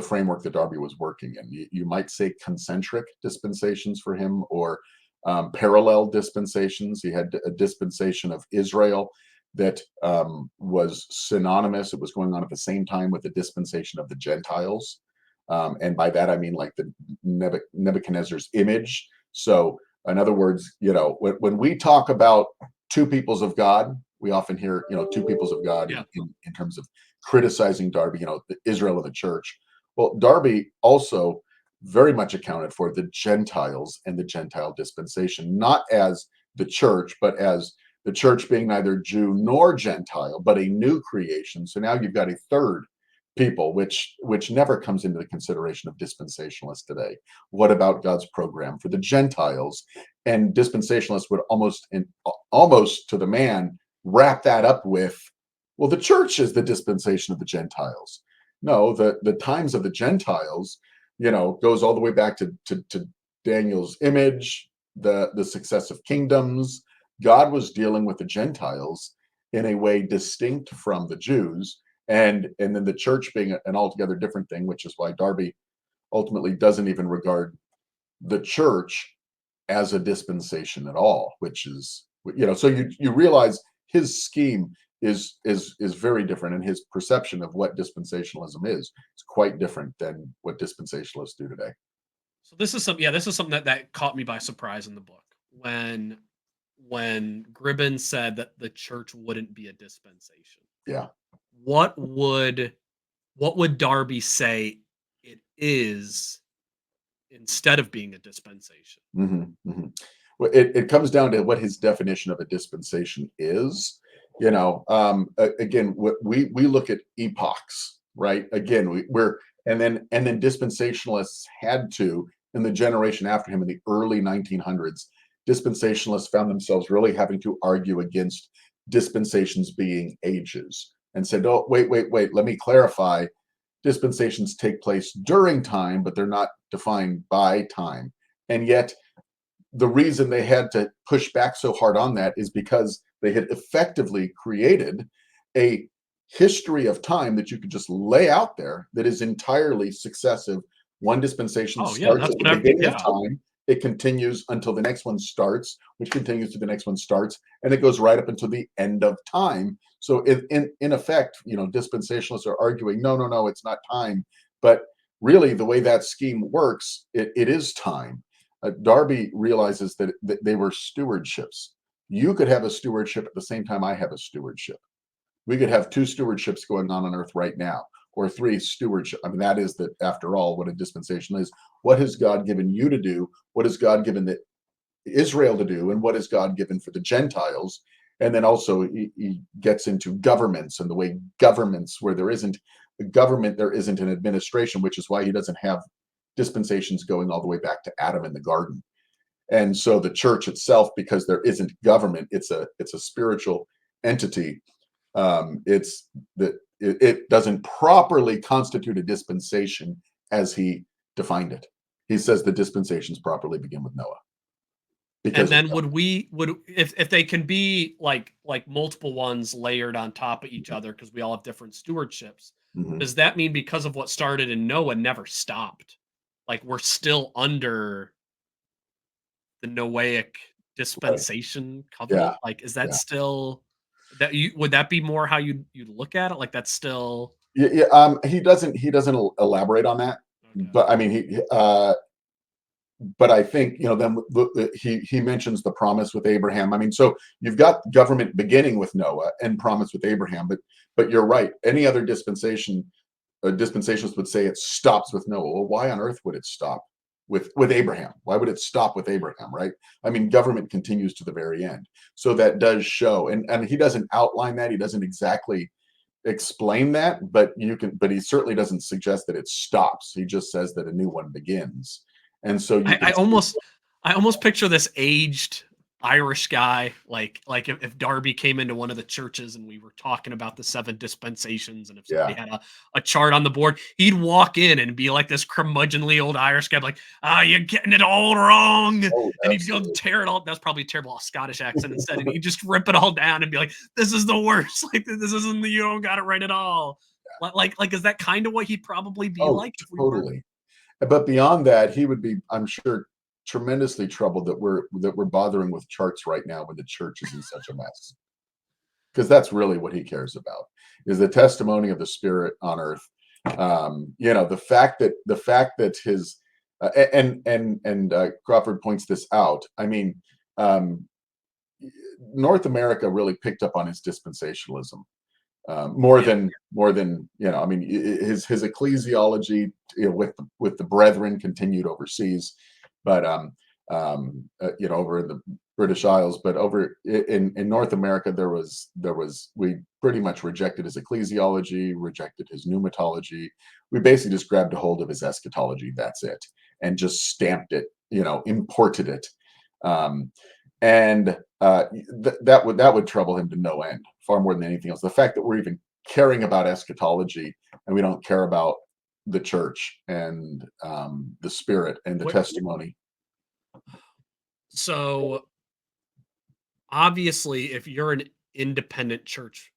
Speaker 2: framework that Darby was working in. You might say concentric dispensations for him, or parallel dispensations. He had a dispensation of Israel that was synonymous. It was going on at the same time with the dispensation of the Gentiles. And by that, I mean like the Nebuchadnezzar's image. So, in other words, when we talk about two peoples of God, we often hear, two peoples of God
Speaker 1: Yeah.
Speaker 2: in terms of criticizing Darby, the Israel of the church. Well, Darby also very much accounted for the Gentiles and the Gentile dispensation, not as the church, but as the church being neither Jew nor Gentile, but a new creation. So now you've got a third people, which never comes into the consideration of dispensationalists today. What about God's program for the Gentiles? And dispensationalists would almost to the man wrap that up with well, the church is the dispensation of the Gentiles. No, the times of the Gentiles, goes all the way back to Daniel's image, the successive kingdoms. God was dealing with the Gentiles in a way distinct from the Jews, and then the church being an altogether different thing, which is why Darby ultimately doesn't even regard the church as a dispensation at all, which is, so you realize his scheme is very different, and his perception of what dispensationalism is quite different than what dispensationalists do today.
Speaker 1: So this is something that caught me by surprise in the book when Gribben said that the church wouldn't be a dispensation.
Speaker 2: Yeah.
Speaker 1: What would Darby say it is instead of being a dispensation?
Speaker 2: Well, it comes down to what his definition of a dispensation is. Again, we look at epochs, right? Again, we're and then dispensationalists had to, in the generation after him in the early 1900s, dispensationalists found themselves really having to argue against dispensations being ages, and said, "Oh, wait, let me clarify. Dispensations take place during time, but they're not defined by time." And yet, the reason they had to push back so hard on that is because they had effectively created a history of time that you could just lay out there that is entirely successive. One dispensation
Speaker 1: Oh yeah,
Speaker 2: starts
Speaker 1: that's
Speaker 2: at the
Speaker 1: what
Speaker 2: beginning of
Speaker 1: yeah.
Speaker 2: time, it continues until the next one starts, which continues to the next one starts, and it goes right up until the end of time. So in effect, dispensationalists are arguing, no, it's not time. But really, the way that scheme works, it is time. Darby realizes that they were stewardships. You could have a stewardship at the same time I have a stewardship. We could have two stewardships going on earth right now, or three stewardship. I mean, that is that, after all, what a dispensation is. What has God given you to do? What has God given Israel to do? And what has God given for the Gentiles? And then also he gets into governments and the way governments, where there isn't a government, there isn't an administration, which is why he doesn't have dispensations going all the way back to Adam in the garden. And so the church itself, because there isn't government, it's a spiritual entity. It's that it doesn't properly constitute a dispensation as he defined it. He says the dispensations properly begin with Noah.
Speaker 1: And
Speaker 2: Because
Speaker 1: then would if they can be like multiple ones layered on top of each other because we all have different stewardships,
Speaker 2: Mhm.
Speaker 1: does that mean because of what started in Noah never stopped? Like we're still under the Noahic
Speaker 2: Right.
Speaker 1: dispensation
Speaker 2: Yeah,
Speaker 1: covenant? Like is that
Speaker 2: yeah.
Speaker 1: still that you would that be more how you'd look at it? Like that's still
Speaker 2: Yeah. He doesn't elaborate on that,
Speaker 1: okay.
Speaker 2: but I mean but I think, then he mentions the promise with Abraham. I mean, so you've got government beginning with Noah and promise with Abraham, but you're right. Any other dispensation, dispensations would say it stops with Noah. Well, why on earth would it stop with Abraham? Why would it stop with Abraham? Right? I mean, government continues to the very end. So that does show, and he doesn't outline that. He doesn't exactly explain that, but he certainly doesn't suggest that it stops. He just says that a new one begins. And so you
Speaker 1: I,
Speaker 2: can
Speaker 1: I
Speaker 2: see.
Speaker 1: almost I almost picture this aged Irish guy, like if Darby came into one of the churches and we were talking about the seven dispensations, and if somebody
Speaker 2: Yeah.
Speaker 1: had a chart on the board, he'd walk in and be like this curmudgeonly old Irish guy, like, you're getting it all wrong.
Speaker 2: Oh,
Speaker 1: And he'd go
Speaker 2: absolutely.
Speaker 1: tear it all. That's probably a terrible Scottish accent instead. And he'd just rip it all down and be like, this is the worst. Like, this isn't you don't got it right at all. Like, is that kind of what he'd probably be
Speaker 2: Oh,
Speaker 1: like if we weren't?
Speaker 2: totally. But beyond that, he would be, I'm sure, tremendously troubled that we're bothering with charts right now when the church is in such a mess. Because that's really what he cares about, is the testimony of the Spirit on earth. The fact that his Crawford points this out. I mean, um, North America really picked up on his dispensationalism,
Speaker 1: Yeah.
Speaker 2: more than I mean, his ecclesiology, with the brethren continued overseas, but over in the British Isles, but over in North America, we pretty much rejected his ecclesiology, rejected his pneumatology. We basically just grabbed a hold of his eschatology. That's it, and just stamped it, imported it. Um, and that would trouble him to no end, far more than anything else. The fact that we're even caring about eschatology and we don't care about the church and the spirit and the
Speaker 1: What,
Speaker 2: testimony.
Speaker 1: so obviously, if you're an independent church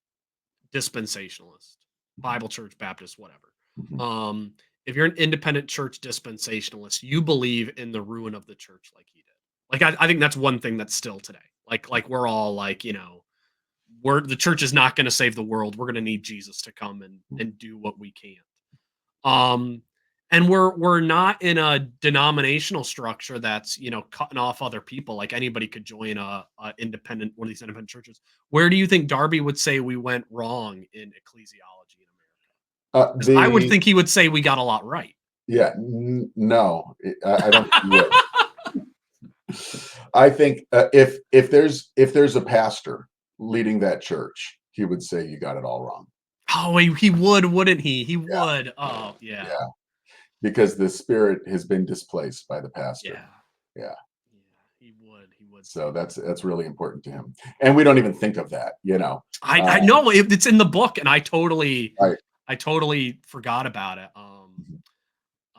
Speaker 1: dispensationalist, Bible church, Baptist, whatever.
Speaker 2: Mhm.
Speaker 1: Um, if you're an independent church dispensationalist, you believe in the ruin of the church like he did. Like I think that's one thing that's still today. Like we're all like, we're the church is not going to save the world. We're going to need Jesus to come and do what we can. Um, and we're not in a denominational structure that's cutting off other people. Like anybody could join a independent one of these independent churches. Where do you think Darby would say we went wrong in ecclesiology in America? Because I would
Speaker 2: The
Speaker 1: think he would say we got a lot right.
Speaker 2: Yeah, no, I don't think you would. I think if there's a pastor leading that church, he would say you got it all wrong.
Speaker 1: Oh, he would, wouldn't he? He
Speaker 2: Yeah,
Speaker 1: would. Oh, yeah,
Speaker 2: yeah, because the spirit has been displaced by the pastor.
Speaker 1: yeah,
Speaker 2: Yeah,
Speaker 1: yeah. He would. He would say
Speaker 2: so
Speaker 1: that.
Speaker 2: that's really important to him, and we don't even think of that.
Speaker 1: I know it's in the book, and
Speaker 2: Right.
Speaker 1: I totally forgot about it.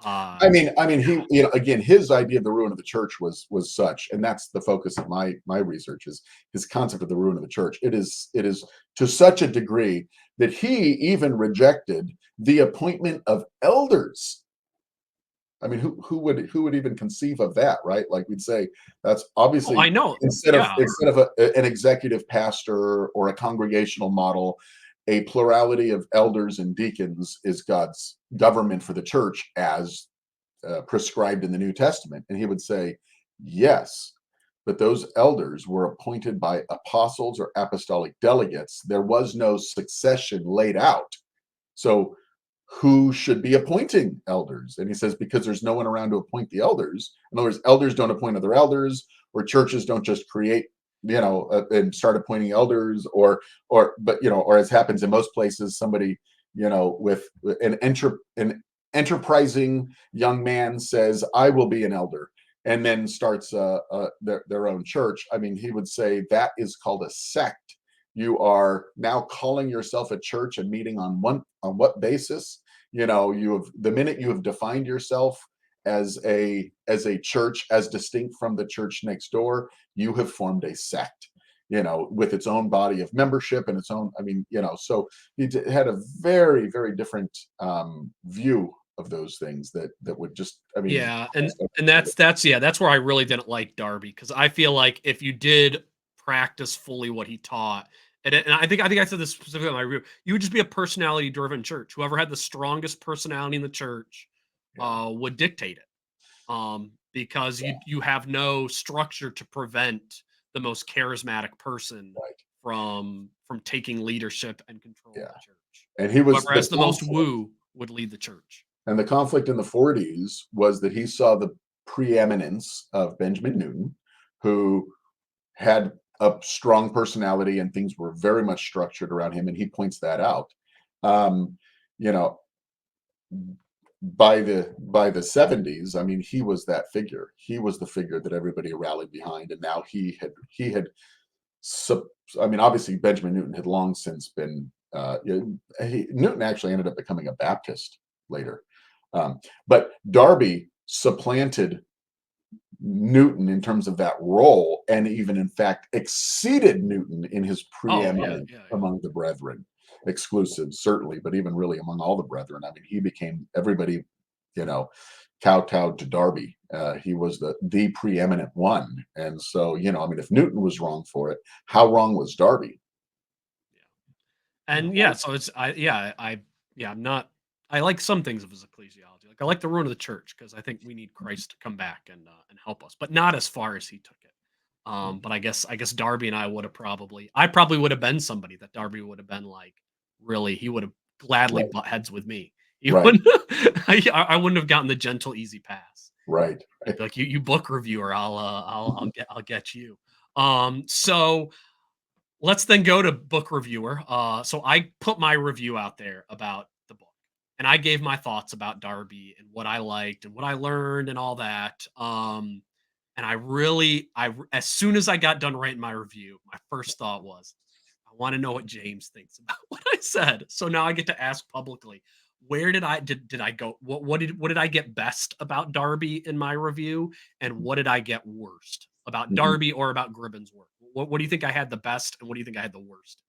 Speaker 1: Uh,
Speaker 2: I mean,
Speaker 1: yeah,
Speaker 2: again, his idea of the ruin of the church was such, and that's the focus of my research is his concept of the ruin of the church. It is to such a degree that he even rejected the appointment of elders. I mean, who would even conceive of that, right? Like we'd say that's
Speaker 1: oh,
Speaker 2: obviously
Speaker 1: I know.
Speaker 2: instead of
Speaker 1: Yeah,
Speaker 2: instead of an executive pastor or a congregational model, a plurality of elders and deacons is God's government for the church as prescribed in the New Testament. And he would say, yes, but those elders were appointed by apostles or apostolic delegates. There was no succession laid out. So who should be appointing elders? And he says, because there's no one around to appoint the elders. In other words, elders don't appoint other elders, or churches don't just create, and start appointing elders, or as happens in most places, somebody, with an enterprising young man says, I will be an elder, and then starts their own church. I mean, he would say that is called a sect. You are now calling yourself a church and meeting on what basis? You have the minute you have defined yourself as a church as distinct from the church next door, you have formed a sect, with its own body of membership and its own. I mean, so he had a very, very different view of those things that would just, I mean,
Speaker 1: yeah, and that's where I really didn't like Darby because I feel like if you did practice fully what he taught, and I think I said this specifically in my review, you would just be a personality driven church. Whoever had the strongest personality in the church
Speaker 2: yeah,
Speaker 1: would dictate it. Because
Speaker 2: yeah,
Speaker 1: you have no structure to prevent the most charismatic person
Speaker 2: right,
Speaker 1: from taking leadership and control of
Speaker 2: yeah.
Speaker 1: the church.
Speaker 2: And he was
Speaker 1: Whoever
Speaker 2: the
Speaker 1: has the most
Speaker 2: conflict.
Speaker 1: woo would lead the church.
Speaker 2: And the conflict in the 40s was that he saw the preeminence of Benjamin Newton, who had a strong personality and things were very much structured around him. And he points that out. Um, you know, by the 70s, I mean, he was that figure. He was the figure that everybody rallied behind. And now he had sub, I mean, obviously Benjamin Newton had long since been Newton actually ended up becoming a Baptist later. But Darby supplanted Newton in terms of that role, and even in fact exceeded Newton in his
Speaker 1: Oh yeah,
Speaker 2: preeminence
Speaker 1: yeah, yeah.
Speaker 2: among the brethren. Exclusive, certainly, but even really among all the brethren. I mean, he became everybody, you know, kowtowed to Darby. He was the preeminent one, and so I mean, if Newton was wrong for it, how wrong was Darby?
Speaker 1: And yeah, so it's I'm not I like some things of his ecclesiology. Like I like the ruin of the church because I think we need Christ to come back and help us, but not as far as he took it. But I guess Darby and I probably would have been somebody that Darby would have been like really he would have gladly
Speaker 2: Right,
Speaker 1: butt heads with me. He
Speaker 2: right,
Speaker 1: wouldn't I wouldn't have gotten the gentle easy pass.
Speaker 2: right.
Speaker 1: He'd be like you book reviewer, I'll get you. So let's then go to book reviewer. So I put my review out there about the book, and I gave my thoughts about Darby and what I liked and what I learned and all that. And I really, as soon as I got done writing my review, my first thought was, I want to know what James thinks about what I said. So now I get to ask publicly, where did I go? What did I get best about Darby in my review, and what did I get worst about
Speaker 2: Mhm.
Speaker 1: Darby or about Gribben's work? What do you think I had the best, and what do you think I had the worst?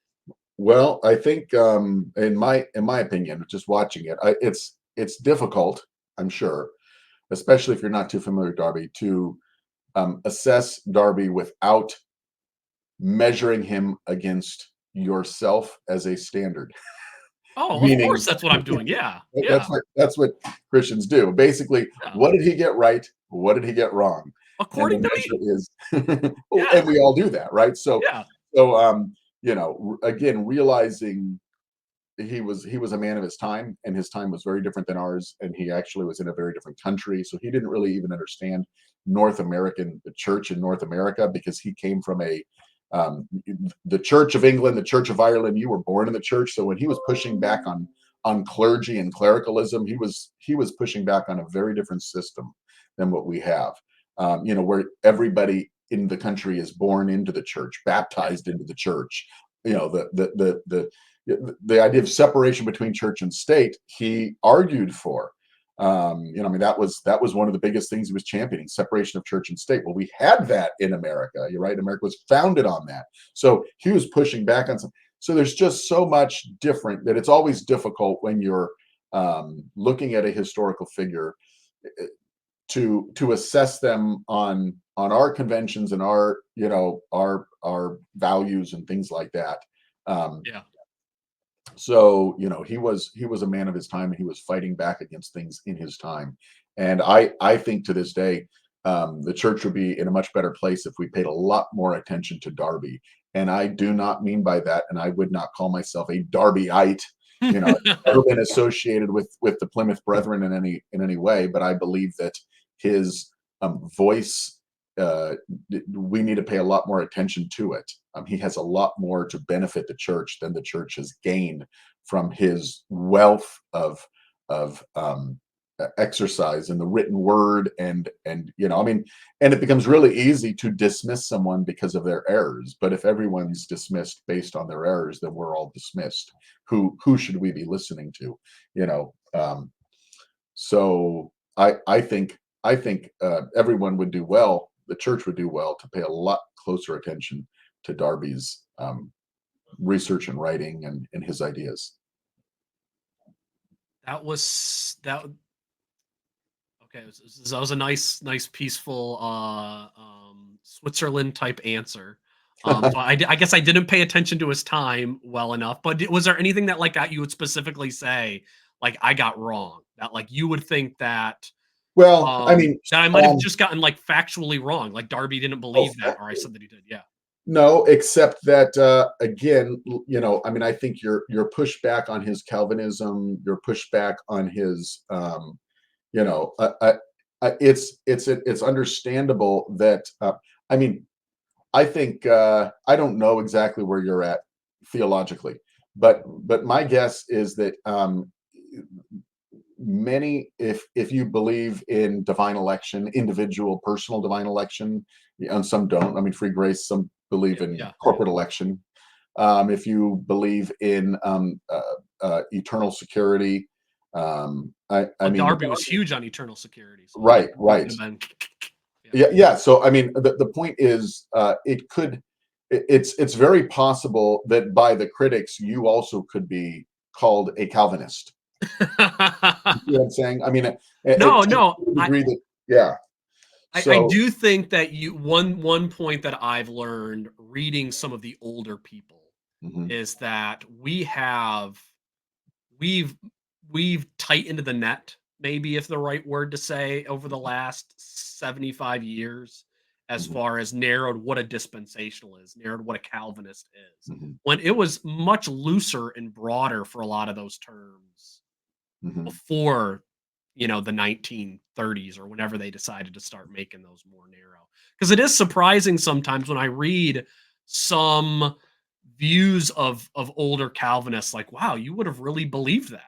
Speaker 2: Well, I think in my opinion, just watching it, it's difficult, I'm sure, especially if you're not too familiar with Darby, to assess Darby without measuring him against yourself as a standard.
Speaker 1: Oh, of
Speaker 2: Meaning,
Speaker 1: course, that's what I'm doing. Yeah, yeah,
Speaker 2: that's what Christians do. Basically,
Speaker 1: yeah.
Speaker 2: what did he get right? What did he get wrong? And the
Speaker 1: According to me,
Speaker 2: measure is,
Speaker 1: yeah,
Speaker 2: and we all do that, right? So,
Speaker 1: yeah,
Speaker 2: so again, realizing he was a man of his time, and his time was very different than ours, and he actually was in a very different country, so he didn't really even understand the church in North America, because he came from um, the Church of England, the Church of Ireland. You were born in the church, so when he was pushing back on clergy and clericalism, he was pushing back on a very different system than what we have. Where everybody in the country is born into the church,
Speaker 1: yeah,
Speaker 2: baptized into the church. The idea of separation between church and state, he argued for. I mean, that was one of the biggest things he was championing: separation of church and state. Well, we had that in America. You're right. America was founded on that. So he was pushing back on some. So there's just so much different that it's always difficult when you're looking at a historical figure, eh, to assess them on our conventions and our values and things like that. Um,
Speaker 1: yeah.
Speaker 2: so he was a man of his time, and he was fighting back against things in his time. And I think to this day, the church would be in a much better place if we paid a lot more attention to Darby. And I do not mean by that, and I would not call myself a Darbyite. I've never been associated with the Plymouth Brethren in any way, but I believe that his voice, uh, we need to pay a lot more attention to it. He has a lot more to benefit the church than the church has gained from his wealth of exercise in the written word. I mean, and it becomes really easy to dismiss someone because of their errors. But if everyone's dismissed based on their errors, then we're all dismissed. Who should we be listening to? You know. So I think everyone would do well. The church would do well to pay a lot closer attention to Darby's research and writing and his ideas.
Speaker 1: That was that. Okay, that was a nice, peaceful, Switzerland type answer. So I guess I didn't pay attention to his time well enough. But was there anything that like you would specifically say like I got wrong, that like you would think
Speaker 2: Well, I mean,
Speaker 1: that I might have just gotten like factually wrong, like Darby didn't
Speaker 2: oh,
Speaker 1: believe that, or I said that he did. Yeah,
Speaker 2: no, except that again, I mean, I think your pushback on his Calvinism, your pushback on his, you know, it's understandable that. I mean, I think I don't know exactly where you're at theologically, but my guess is that if you believe in divine election, individual personal divine election, and some don't. I mean, free grace. Some believe
Speaker 1: yeah,
Speaker 2: in
Speaker 1: yeah, yeah.
Speaker 2: corporate election. If you believe in eternal security, I
Speaker 1: Well,
Speaker 2: mean,
Speaker 1: Darby was huge on eternal security, so
Speaker 2: right,
Speaker 1: he could
Speaker 2: right.
Speaker 1: have been. Yeah,
Speaker 2: Yeah, yeah. So I mean, the point is, it's very possible that by the critics, you also could be called a Calvinist. You see what I'm saying? I mean,
Speaker 1: no,
Speaker 2: to
Speaker 1: no.
Speaker 2: the degree that, yeah.
Speaker 1: I
Speaker 2: So,
Speaker 1: do think that one point that I've learned reading some of the older people
Speaker 2: mhm,
Speaker 1: is that we've we've tightened the net, maybe if the right word to say, over the last 75 years, as
Speaker 2: mhm,
Speaker 1: far as narrowed what a dispensational is, narrowed what a Calvinist is,
Speaker 2: mhm,
Speaker 1: when it was much looser and broader for a lot of those terms
Speaker 2: mhm,
Speaker 1: before, the 1930s or whenever they decided to start making those more narrow. Because it is surprising sometimes when I read some views of older Calvinists, like, wow, you would have really believed that.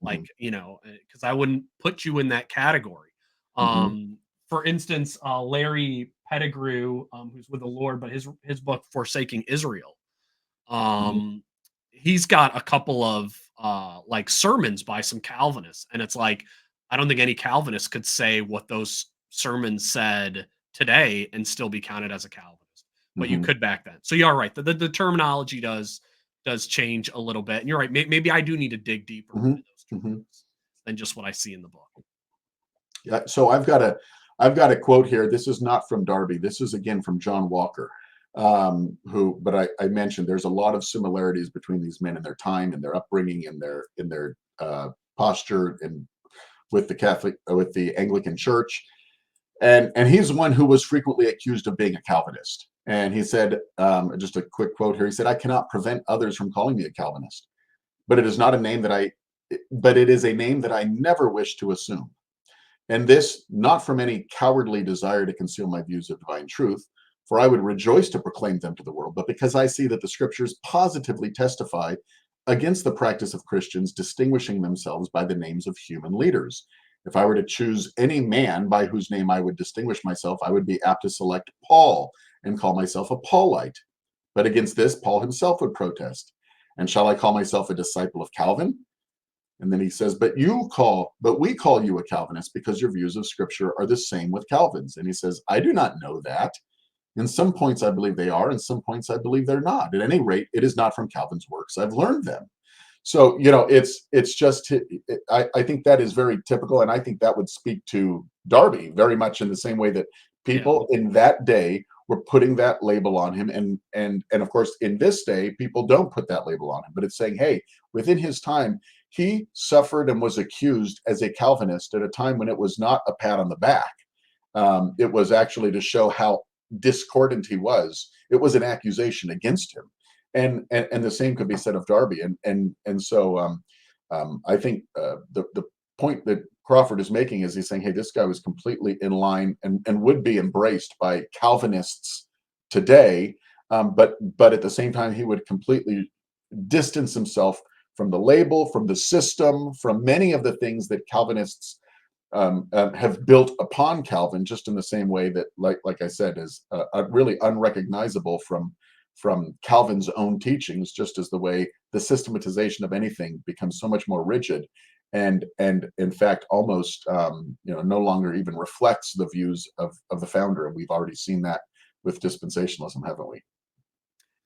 Speaker 2: mhm,
Speaker 1: Because I wouldn't put you in that category.
Speaker 2: mhm,
Speaker 1: For instance, Larry Pettigrew, who's with the Lord, but his book Forsaking Israel.
Speaker 2: Mhm.
Speaker 1: Um, he's got a couple of like sermons by some Calvinists, and it's like I don't think any Calvinist could say what those sermons said today and still be counted as a Calvinist, but you
Speaker 2: Mhm.
Speaker 1: could back then. So you're right. The terminology does change a little bit, and you're right. Maybe I do need to dig deeper into
Speaker 2: Mhm.
Speaker 1: those
Speaker 2: Mhm.
Speaker 1: terms than just what I see in the book.
Speaker 2: Yeah, so I've got a quote here. This is not from Darby. This is again from John Walker, who. But I mentioned there's a lot of similarities between these men in their time and their upbringing and their posture and with the Catholic with the Anglican Church, and he's one who was frequently accused of being a Calvinist. And he said, just a quick quote here. He said, "I cannot prevent others from calling me a Calvinist, but it is not a name that I, but it is a name that I never wish to assume. And this, not from any cowardly desire to conceal my views of divine truth, for I would rejoice to proclaim them to the world, but because I see that the scriptures positively testify against the practice of Christians distinguishing themselves by the names of human leaders. If I were to choose any man by whose name I would distinguish myself, I would be apt to select Paul and call myself a Paulite. But against this, Paul himself would protest. And shall I call myself a disciple of Calvin? And then he says, but we call you a Calvinist because your views of scripture are the same with Calvin's. And he says, I do not know that. In some points, I believe they are. In some points, I believe they're not. At any rate, it is not from Calvin's works. I've learned them. So, it's just, I think that is very typical. And I think that would speak to Darby very much in the same way that
Speaker 1: Yeah.
Speaker 2: people in that day were putting that label on him. And of course, in this day, people don't put that label on him, but it's saying, hey, within his time, he suffered and was accused as a Calvinist at a time when it was not a pat on the back. It was actually to show how discordant he was. It was an accusation against him, and the same could be said of Darby. And so I think the point that Crawford is making is he's saying, hey, this guy was completely in line and would be embraced by Calvinists today, but at the same time he would completely distance himself from the label, from the system, from many of the things that Calvinists have built upon Calvin, just in the same way that, like I said, is really unrecognizable from Calvin's own teachings. Just as the way the systematization of anything becomes so much more rigid, and in fact almost no longer even reflects the views of the founder. And we've already seen that with dispensationalism, haven't we?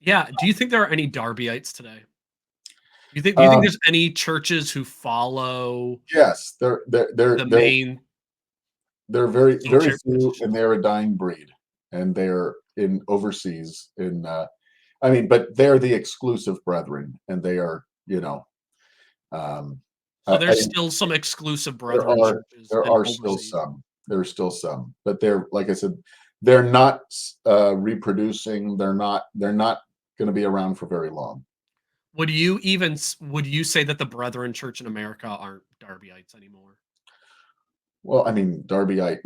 Speaker 1: Yeah. Do you think there are any Darbyites today? Do you think
Speaker 2: Um,
Speaker 1: there's any churches who follow
Speaker 2: yes, they're they're they're
Speaker 1: the
Speaker 2: they're
Speaker 1: main
Speaker 2: they're very very
Speaker 1: sanctuary
Speaker 2: few, and
Speaker 1: positions?
Speaker 2: they're a dying breed, and they're in overseas in I mean, but they're the exclusive brethren, and they are, um,
Speaker 1: So
Speaker 2: I,
Speaker 1: there's still some exclusive
Speaker 2: there
Speaker 1: brethren
Speaker 2: are
Speaker 1: churches
Speaker 2: there
Speaker 1: and
Speaker 2: are still
Speaker 1: overseas.
Speaker 2: some. There are still some, but they're, like I said, they're not reproducing. They're not going to be around for very long.
Speaker 1: Would you say that the Brethren Church in America aren't Darbyites anymore?
Speaker 2: Well, I mean, Darby has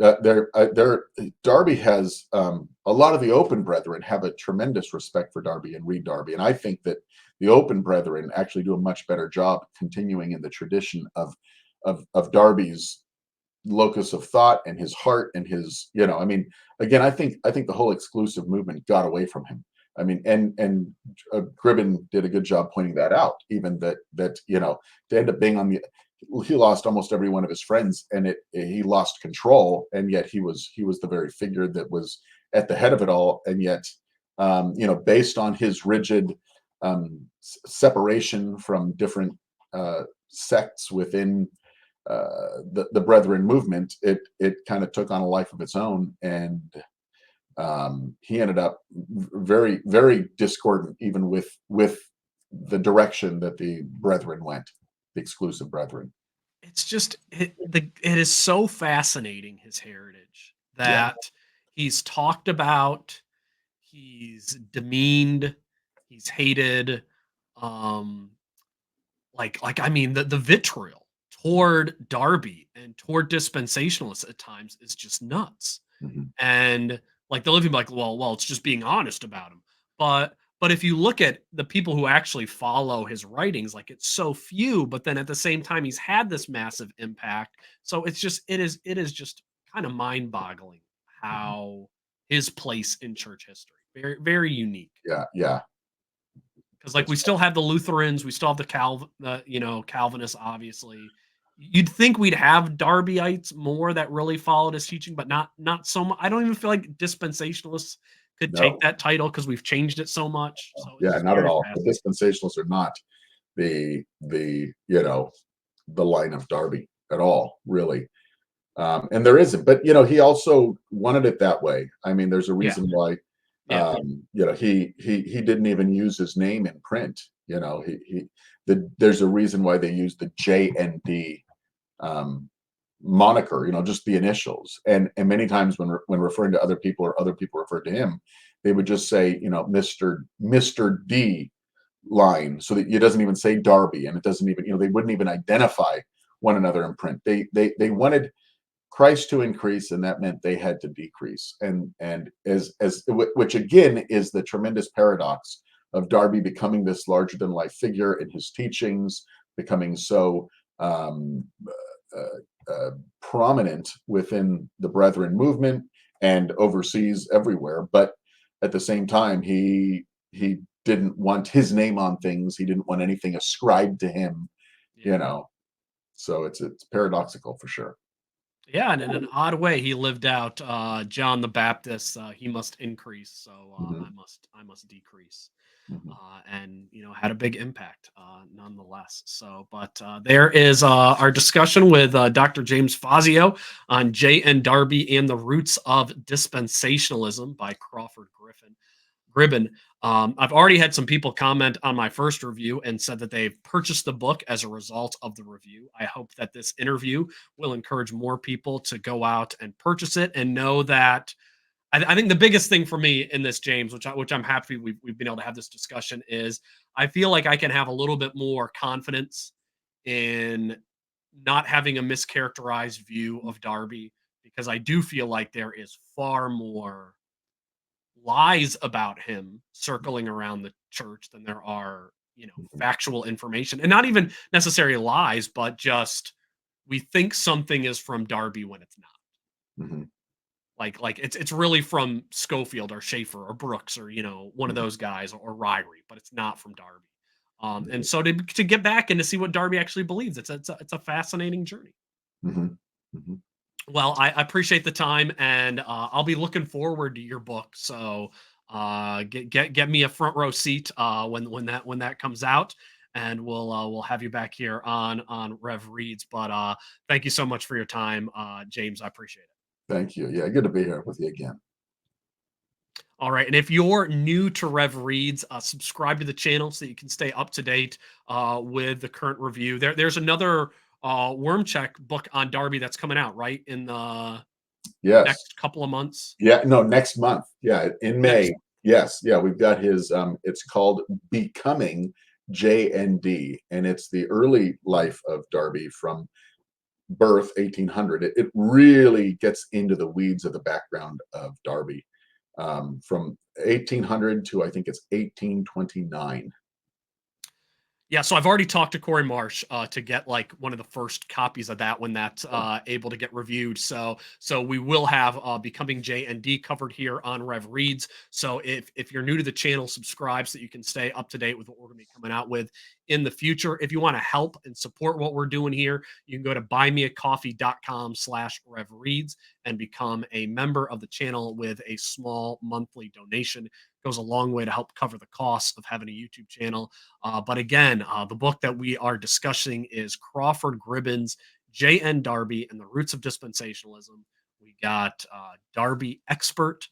Speaker 2: a lot of the open brethren have a tremendous respect for Darby and read Darby, and I think that the open brethren actually do a much better job continuing in the tradition of Darby's locus of thought and his heart and his, I mean, again, I think the whole exclusive movement got away from him. I mean, and Gribben did a good job pointing that out. Even that to end up being on the, he lost almost every one of his friends, and he lost control, and yet he was the very figure that was at the head of it all, and yet based on his rigid separation from different sects within the Brethren movement, it kind of took on a life of its own, and he ended up very very discordant, even with the direction that the Brethren went, the exclusive Brethren.
Speaker 1: It's just it is so fascinating his heritage
Speaker 2: Yeah.
Speaker 1: that he's talked about, he's demeaned, he's hated, um like I mean the vitriol toward Darby and toward dispensationalists at times is just nuts.
Speaker 2: Mhm.
Speaker 1: And like they'll even be like, well, it's just being honest about him. But if you look at the people who actually follow his writings, like it's so few, but then at the same time he's had this massive impact. So it is just kind of mind-boggling
Speaker 2: Mhm.
Speaker 1: how his place in church history. Very, very unique.
Speaker 2: Yeah, yeah,
Speaker 1: Because like
Speaker 2: that's
Speaker 1: we still have the Lutherans, we still have Calvinists, obviously. You'd think we'd have Darbyites more that really followed his teaching, but not so much. I don't even feel like dispensationalists could take
Speaker 2: no,
Speaker 1: that title because we've changed it so much.
Speaker 2: no,
Speaker 1: So it's
Speaker 2: yeah,
Speaker 1: just
Speaker 2: not at
Speaker 1: very
Speaker 2: all. The
Speaker 1: fascinating.
Speaker 2: dispensationalists are not the the line of Darby at all, really. And there isn't, but he also wanted it that way. I mean, there's a
Speaker 1: Yeah,
Speaker 2: reason why.
Speaker 1: yeah,
Speaker 2: He didn't even use his name in print. There's a reason why they use the JND um, moniker. Just the initials. And many times when referring to other people or other people referred to him, they would just say, Mister D line, so that it doesn't even say Darby, and it doesn't even, they wouldn't even identify one another in print. They wanted Christ to increase, and that meant they had to decrease. And as which again is the tremendous paradox of Darby becoming this larger than life figure in his teachings, becoming so um, prominent within the Brethren movement and overseas everywhere. But at the same time, he didn't want his name on things. He didn't want anything ascribed to him.
Speaker 1: yeah.
Speaker 2: You know, so it's paradoxical for sure.
Speaker 1: Yeah, and in an odd way, he lived out John the Baptist. He must increase, so
Speaker 2: Hmm.
Speaker 1: I must decrease.
Speaker 2: Hmm.
Speaker 1: And had a big impact nonetheless. So, but there is our discussion with Dr. James Fazio on J. N. Darby and the Roots of Dispensationalism by Crawford Gribben. I've already had some people comment on my first review and said that they've purchased the book as a result of the review. I hope that this interview will encourage more people to go out and purchase it and know that I think the biggest thing for me in this, James, which I'm happy we've been able to have this discussion, is I feel like I can have a little bit more confidence in not having a mischaracterized view of Darby because I do feel like there is far more lies about him circling around the church than there are,
Speaker 2: Hmm.
Speaker 1: factual information, and not even necessarily lies, but just we think something is from Darby when it's not.
Speaker 2: Hmm.
Speaker 1: Like it's really from Schofield or Schaefer or Brooks or one of
Speaker 2: Hmm.
Speaker 1: those guys or Ryrie, but it's not from Darby. And so to get back and to see what Darby actually believes, it's a fascinating journey.
Speaker 2: Hmm. Hmm.
Speaker 1: Well, I appreciate the time, and I'll be looking forward to your book. So get me a front row seat when that comes out, and we'll have you back here on Rev Reads. But thank you so much for your time, James. I appreciate it.
Speaker 2: Thank you. Yeah, good to be here with you again.
Speaker 1: All right. And if you're new to Rev Reads, subscribe to the channel so that you can stay up to date with the current review. There's another Worm Check book on Darby that's coming out, right? In the
Speaker 2: Yes.
Speaker 1: next couple of months.
Speaker 2: Yeah. No, next month. Yeah, in
Speaker 1: Next.
Speaker 2: May. Yes. Yeah, we've got his. It's called Becoming JND, and it's the early life of Darby from birth 1800. It really gets into the weeds of the background of Darby, from 1800 to I think it's 1829.
Speaker 1: Yeah, so I've already talked to Corey Marsh to get like one of the first copies of that when that's able to get reviewed. So we will have Becoming J and D covered here on Rev Reads. So if you're new to the channel, subscribe so that you can stay up to date with what we're going to be coming out with in the future. If you want to help and support what we're doing here, you can go to buymeacoffee.com/Rev Reads and become a member of the channel with a small monthly donation. It goes a long way to help cover the costs of having a YouTube channel. But again, the book that we are discussing is Crawford Gribben's J.N. Darby and the Roots of Dispensationalism. We got Darby expert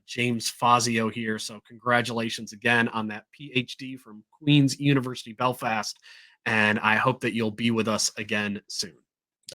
Speaker 1: James Fazio here. So congratulations again on that PhD from Queen's University Belfast. And I hope that you'll be with us again soon.